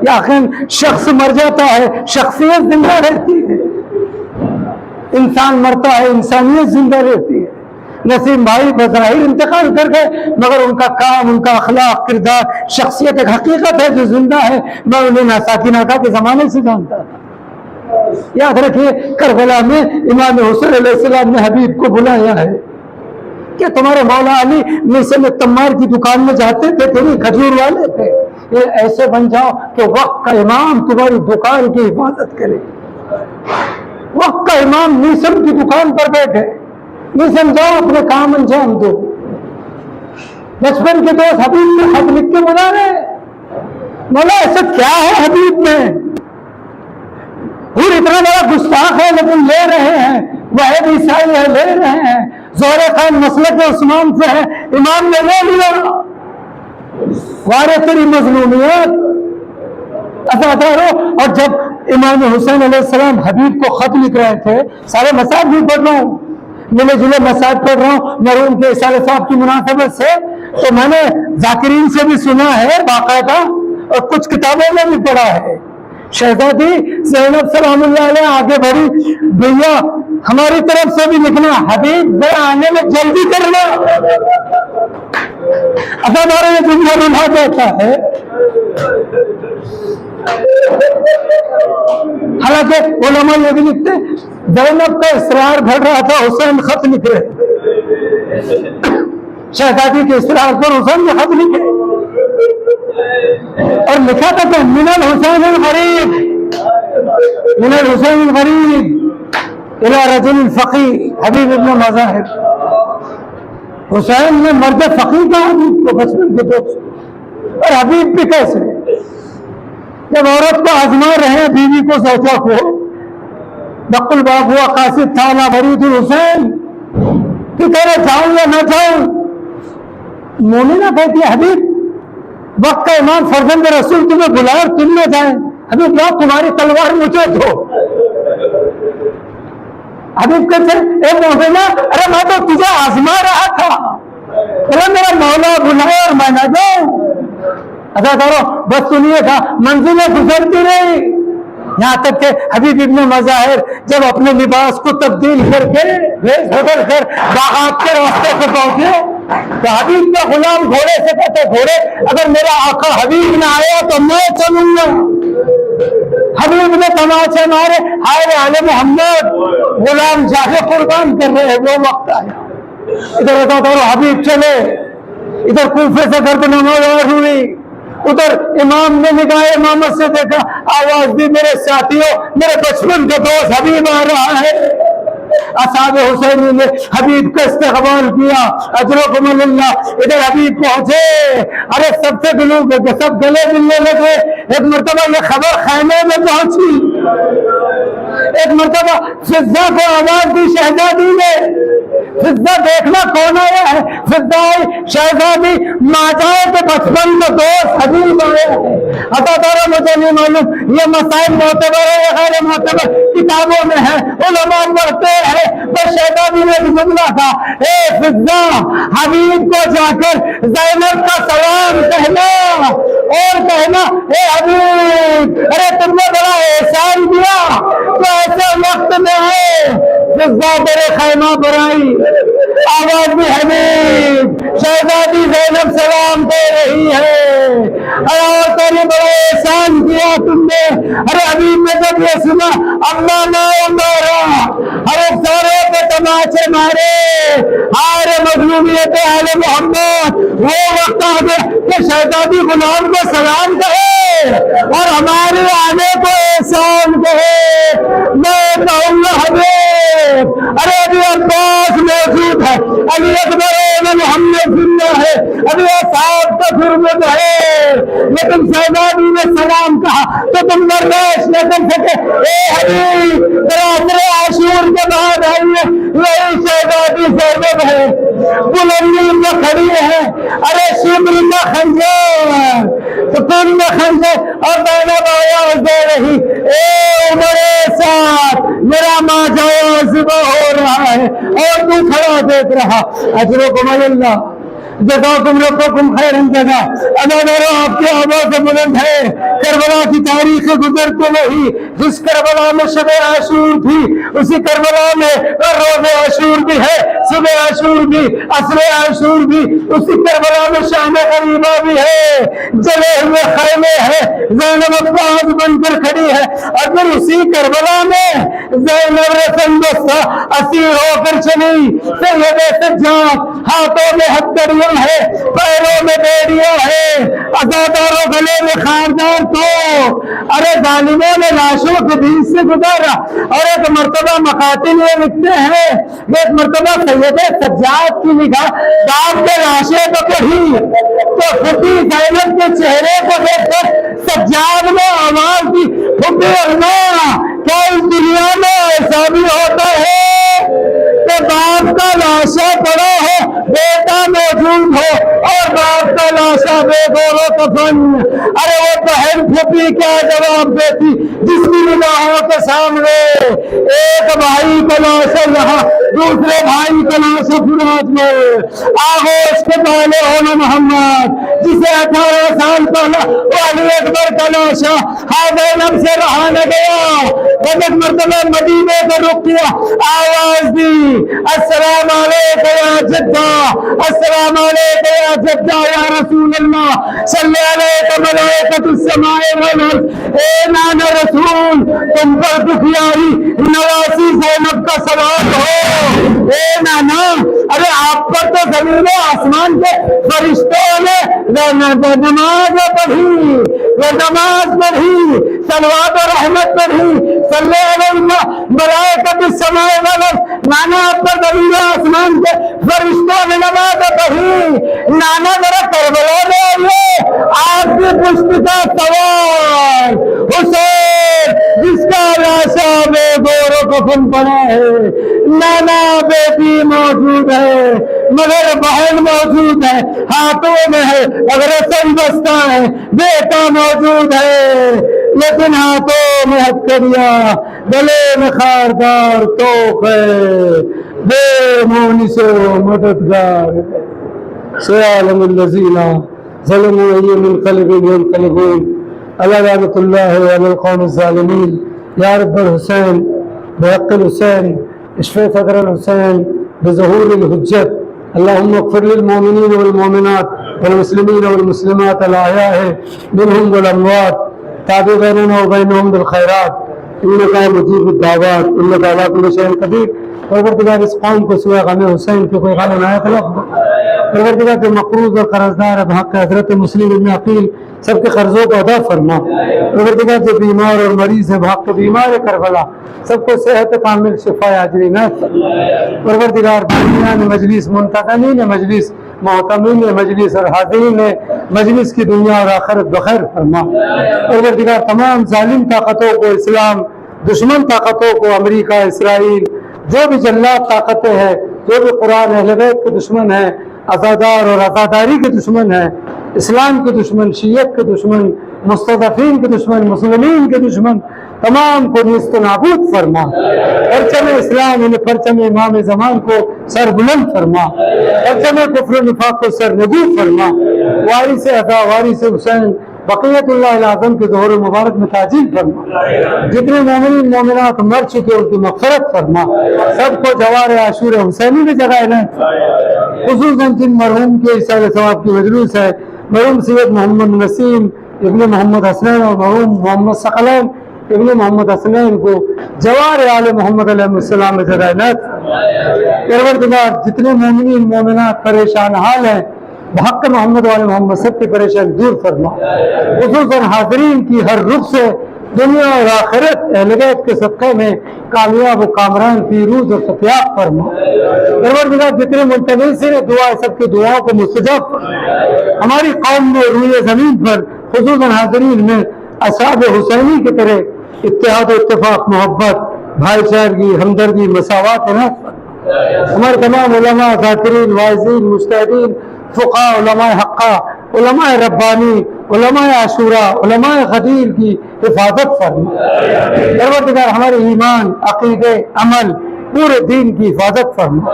یقین شخص مر جاتا ہے، شخصیت زندہ رہتی ہے. انسان مرتا ہے، انسانیت زندہ رہتی ہے. نسیم بھائی بظاہر انتقال کر گئے، مگر ان کا کام، ان کا اخلاق، کردار، شخصیت ایک حقیقت ہے جو زندہ ہے. میں انہیں ساکن آقا کے زمانے سے جانتا تھا. یاد رکھیے کربلا میں امام حسین علیہ السلام نے حبیب کو بلایا ہے کہ تمہارے مولا علی میسم تمار کی دکان میں جاتے تھے، تیری کھجور والے تھے. یہ ایسے بن جاؤ کہ وقت کا امام تمہاری دکان کی حفاظت کرے. وقت کا امام میسم کی دکان پر بیٹھے، میسم جاؤ اپنے کام انجام دو. بچپن کے دوست حبیب میں خط لکھ کے بلا رہے. مولا ایسا کیا ہے حبیب میں؟ حر اتنا بڑا گستاخ ہے لیکن لے رہے ہیں، واحد عیسائی ہے لے رہے ہیں، زہرہ خان مسلک عثمان سے ہے، امام نے لے لیا. وارے تیری مظلومیت ازادارو. اور جب امام حسین علیہ السلام حبیب کو خط لکھ رہے تھے، سارے مسائل بھی پڑھ رہا ہوں، ملے جلے مسائل پڑھ رہا ہوں مرحوم کے اصالہ صاحب کی مناسبت سے، تو میں نے ذاکرین سے بھی سنا ہے باقاعدہ اور کچھ کتابوں میں بھی پڑھا ہے شہزادی زینب سلام اللہ علیہ آگے بڑھی، بھیا ہماری طرف سے بھی لکھنا، حبیب ذرا آنے میں جلدی کرنا۔ ہمارا یہ دنیا بنا دیتا ہے، حالانکہ علماء یہ بھی لکھتے زینب کا اصرار بڑھ رہا تھا، حسین خط لکھ رہے، شہزادی کے اصرار پر حسین نے خط لکھے اور لکھا تھا کہ من الحسین الغریب، من الحسین الغریب الى رجل فقی حبیب ابن مظاہر۔ حسین نے مرد فقی کہا حبیب کو، بچپن کے دوست، اور حبیب بھی کیسے؟ جب عورت کو آزما رہے بیوی کو سوچا کو بق الباب ہوا قاصد تھا نہ برید حسین کہ کہہ رہے جاؤں یا نہ جاؤں۔ مومنہ کہتی ہے حبیب وقت کا امام فرزند رسول تمہیں بلائے اور تم نہ جائیں، حبیب لاؤ تمہاری تلوار مجھے دو۔ حبیب کہتے اے مومنہ ارے میں تو تجھے آزما رہا تھا، ارے میرا مولا بلائے اور میں نہ جاؤں۔ ادا کرو بس سنیے تھا، منزلیں گزرتی رہی یہاں تک کہ حبیب ابن مظاہر جب اپنے لباس کو تبدیل کر کے بھیس بدل کر باغات کے راستے سے پہنچے تو حبیب کا غلام گھوڑے سے کہتے گھوڑے اگر میرا آقا حبیب نہ آیا تو میں چلوں گا۔ حبیب نے تماچے مارے، ہائے آل محمد، غلام جا کے قربان کر رہے، وہ وقت آیا۔ ادھر ادا کرو حبیب چلے، ادھر کوفے سے گرد نماز ہوئی، ادھر امام نے نگاہ امامت سے دیکھا، آواز دی میرے ساتھیوں میرے بچپن کا دوست حبیب آ رہا ہے۔ اصحاب حسینی نے حبیب کا استقبال کیا، اجرکم اللہ۔ ادھر حبیب پہنچے، ارے سب سے سب گلے ملنے لگے۔ ایک مرتبہ یہ خبر خیمے میں پہنچی، ایک مرتبہ فضہ کو آواز دی شہزادی نے، فضہ دیکھنا کون آیا ہے؟ فضہ شہزادی ماجائے کے بچپن کا دوست حبیب آیا ہے۔ عطا دارا مجھے نہیں معلوم یہ مسائل معتبر ہے یا غیر معتبر، کتابوں میں ہے، علماء پڑھتے ہیں، بس شہزادی نے بھی جملہ تھا اے فضہ حبیب کو جا کر زینب کا سلام کہنا اور کہنا اے حبیب ارے تم نے بڑا احسان دیا تو ایسے وقت میں ہے۔ فضہ میرے خیمہ پر آئی، آواز بھی حبیب، شہزادی زینب سلام دے رہی ہے، اور تیری بڑا احسان کیا تم نے۔ ارے حبیب نے جب یہ سنا اللہ مارا، ارے سارے پہ تماچے مارے، ہارے مظلومیت آل محمد۔ وہ وقت آ گیا کہ شہزادی غلام کو سلام کہے اور ہمارے آنے کو احسان کہے۔ میں کہوں گا حبیب ارے ابھی عباس موجود ہے، ابھی اکبر محمد زندہ ہے، ابھی اصحاب کا فرمت ہے، لیکن شہزادی نے سلام کہا تو تم برداشت نہ کر سکے۔ اے حبیب ذرا عاشور کے بعد آئیے، یہی شہزادی زینب ہے، بلندی میں کھڑی ہے، ارے شبر میں خنجر سکون میں خنجر، اور زینب آواز دے رہی اے میرے ساتھ میرا ماجا ذبح ہو رہا ہے اور تو کھڑا دیکھ رہا۔ اجرکم اللہ، جزاکم ربکم خیر جزا۔ اللہ آپ کی آواز بلند ہے۔ کربلا کی تاریخ گزرتے نہیں، جس کربلا میں شب عاشور تھی اسی کربلا میں روز عاشور بھی ہے، صبح عاشور بھی، عصر عاشور بھی، اسی کربلا میں شام غریبہ بھی ہے، جلے ہوئے خیمے ہیں، زینب عباس بن کر کھڑی ہے، اور پھر اسی کربلا میں زینب رسندستہ اسیر ہو کر چلی، سید سجاد ہاتھوں میں ہتھکڑیاں ہے، پیروں میں بیڑیاں ہے، عزادار و گلے میں خاردار تو ارے ظالموں نے لاشوں کے بیچ سے گزارا۔ اور ایک مرتبہ مقاتل یہ لکھتے ہیں، ایک مرتبہ سید سجاد کی نگاہ باپ کے لاشیں کو پڑھی تو پھٹی زینب کے چہرے کو دیکھ کر سجاد نے آواز دی پھٹی اللہ کیا اس دنیا میں ایسا بھی ہوتا ہے کہ باپ کا لاشا پڑا ہو بیٹا موجود ہو اور باپ کا لاشا بے گور و کفن۔ ارے وہ بہن پھوپھی کیا جواب دیتی جس کی نگاہوں کے سامنے ایک بھائی کا لاشا یہاں دوسرے بھائی کا لاشا فرات میں، آغوش کے پہلے ہونا محمد، جس سے 18 سال پہلا علی اکبر کا لاشا حاضر سے رہا نہ گیا، بہت مرتبہ مدینے کا رخ کیا، آواز دی السلام علیکم یا جدہ، السلام علیکم یا جدہ یا رسول اللہ صلی علیہ ملائکۃ السماء والارض۔ اے نانا رسول، تم پر دکھیاری نواسی زینب کا سوال ہو۔ اے نانا، ارے آپ پر تو زمین و آسمان کے فرشتوں نے نماز پڑھی، وہ نماز پڑھی، صلوات و رحمت پڑھی، صلی علیہ ملائکۃ السماء والارض۔ نانا آپ پر زمین و آسمان کے فرشتوں نے نماز پڑھی۔ نانا ذرا کربلا میں آئیے، آپ کی پشت کا سوال حسین جس کا لاشا میں گور و کفن پڑا ہے، نانا بیٹی موجود ہے مگر بہن موجود ہے، ہاتھوں میں ہے اگر سن بستہ ہے، بیٹا موجود ہے لیکن ہاتھوں میں ہتھکڑیاں، گلے میں خاردار توپ ہے، بے مونس و مددگار ہے۔ سيعلم الذين ظلموا أي منقلب ينقلبون ألا لعنة الله على القوم الظالمين۔ يا رب الحسين بحق الحسين اشف صدر الحسين بظهور الحجة، اللهم اغفر للمؤمنين والمؤمنات والمسلمين والمسلمات الأحياء منهم والأموات، تابع بيننا وبينهم بالخيرات إنك مجيب الدعوات إنك على كل شيء قدير۔ پروردگار اس قوم کو سوائے غم حسین کے کوئی غم نہ طلب، پروردگار کے مقروض اور قرض دار بحق حضرت مسلم ابن عقیل سب کے قرضوں کو ادا فرما، پروردگار جو بیمار اور مریض ہے بحق بیمار کربلا سب کو صحت کامل شفا عاجل نعمت، پروردگار بانیان مجلس، منتقمین مجلس، محتمین مجلس اور حاضرین مجلس کی دنیا اور آخرت بخیر فرما، پروردگار تمام ظالم طاقتوں کو، اسلام دشمن طاقتوں کو، امریکہ، اسرائیل، جو بھی جلاد طاقتیں ہیں، جو بھی قرآن اہل بیت کے دشمن ہیں، عزادار اور عزاداری کے دشمن ہیں، اسلام کے دشمن، شیعت کے دشمن، مستضعفین کے دشمن، مسلمین کے دشمن، تمام کو نیست و نابود فرما، پرچم اسلام یعنی پرچم امام زمان کو سر بلند فرما، پرچم کفر و نفاق کو سر نگو فرما، وارث عطا وارث حسین بقیت اللہ العظم کے ظہور مبارک میں تعجیل فرما، جتنے مومنین مومنات مر چکے ان کی مغفرت فرما، سب کو جوار عاشور حسینی میں جگہ لیں، خصوصاً جن مرحوم کے اصال ثواب کی مجلوس ہے، مرحوم سید محمد نسیم ابن محمد حسنین اور مرحوم محمد ثقلین ابن محمد حسنین کو جوار آل محمد علیہ السلام میں جگہ لیں۔ پروردگار جتنے مومنین مومنات پریشان حال ہیں بحق محمد والے محمد سب کی پریشان دور فرما، خصوصاً حاضرین کی ہر رخ سے دنیا اور آخرت اہل بیت کے صدقے میں کامیاب و کامران پیروز اور فتیاب فرما، پروردگار جتنے منتظر سے دعا سب کی دعاؤں کو مستجاب فرما، ہماری قوم میں روئے زمین پر خصوصاً حاضرین میں اصحاب حسینی کی طرح اتحاد و اتفاق، محبت، بھائی چارگی، ہمدردی، مساوات ہمارے تمام علماء، ذاکرین، واعظین، مجتہدین، فقہ، علماء حقہ، علماء ربانی، علماء عاشورہ، علماء غدیر کی حفاظت فرما، پروردگار ہمارے ایمان، عقیدے، عمل، پورے دین کی حفاظت فرما،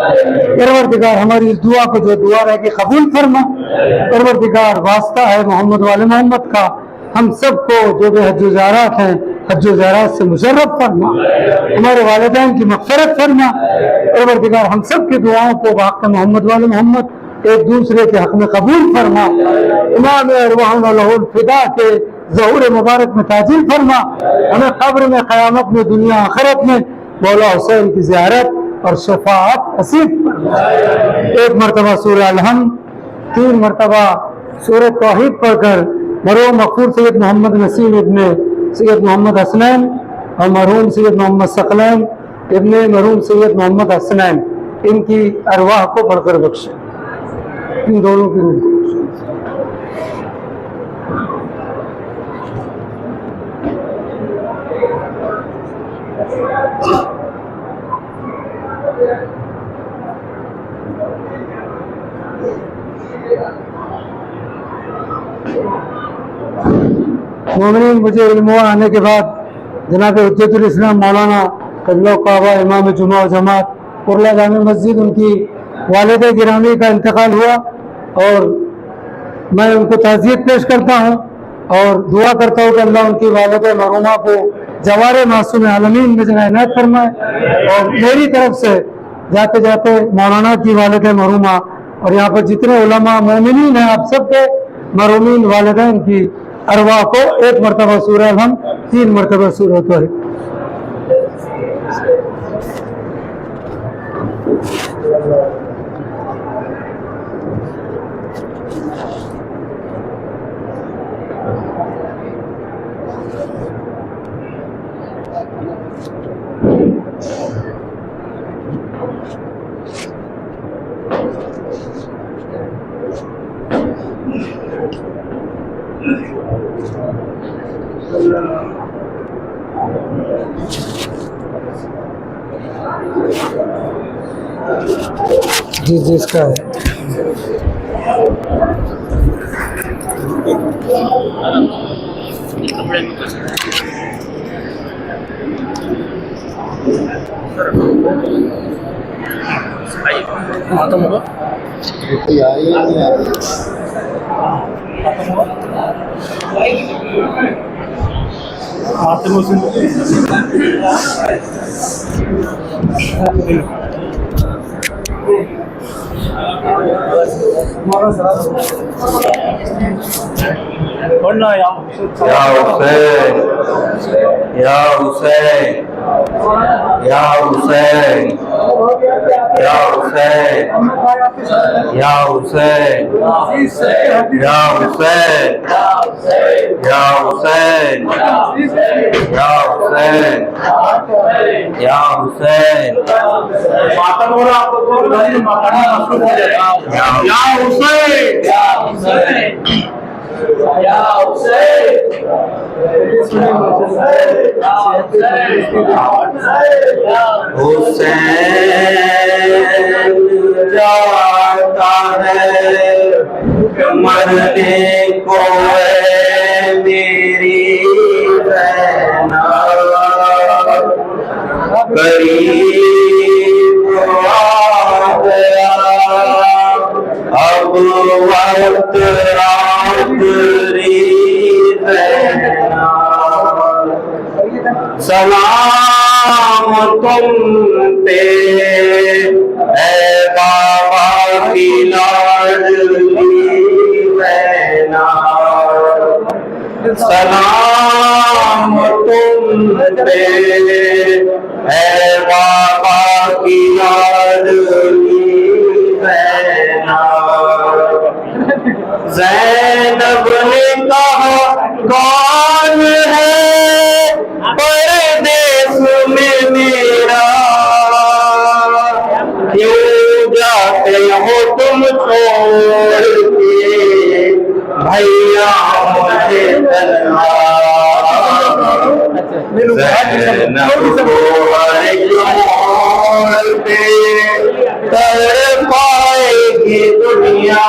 پروردگار ہماری اس دعا کو جو دعا رہ کے قبول فرما، پروردگار واسطہ ہے محمد والے محمد کا، ہم سب کو جو بھی حج و زیارات ہیں حج و زیارات سے مشرف فرما، ہمارے والدین کی مغفرت فرما، پروردگار ہم سب کی دعاؤں کو بحق محمد والے محمد ایک دوسرے کے حق میں قبول فرما، امام ارواحنا لہ الفدا کے ظہور مبارک میں تعجیل فرما، ہمیں قبر میں، قیامت میں، دنیا آخرت میں مولا حسین کی زیارت اور شفاعت نصیب فرما۔ ایک مرتبہ سورہ الحمد، 3 مرتبہ سورہ توحید پڑھ کر مرحوم مغفور سید محمد نسیم ابن سید محمد حسنین اور مرحوم سید محمد ثقلین ابن مرحوم سید محمد حسنین ان کی ارواح کو پڑھ کر بخشے، ان دونوں کی روح کو۔ مومنین، مجھے علم آنے کے بعد جناب حجت الاسلام مولانا قبلہ کعبہ امام جمعہ و جماعت قرلہ جامع مسجد ان کی والد گرامی کا انتقال ہوا، اور میں ان کو تعزیت پیش کرتا ہوں اور دعا کرتا ہوں کہ اللہ ان کی والد مرحومہ کو جوار معصوم عالمین میں جگہ عنایت فرمائے، اور میری طرف سے جاتے جاتے مولانا کی والد مرحومہ اور یہاں پر جتنے علماء مومنین ہیں آپ سب کے مرحومین والدین کی ارواح کو ایک مرتبہ سورہ الحمد، 3 مرتبہ سورہ طارق۔ جی جی اس کا ہے۔ یا حسین یا حسین یا حسین یا حسین یا حسین یا حسین یا حسین یا حسین ماتم ہو رہا آپ کو یا حسین یا حسین حسین جاتا ہے مرنے کو میری رہنا قریب آ گیا اب وقت آخری رہنا سلام تم پہ اے بابا کی لاڈلی رہنا سلام تم پہ اے بابا کی لاڈلی رہنا زینب نے کہا کون ہے پردیس میں میرا کیوں جاتے ہو تم چھوڑ کے بھیا مجھے تنہا زینب کو ہر جوڑ پہ تڑ پائے گی دنیا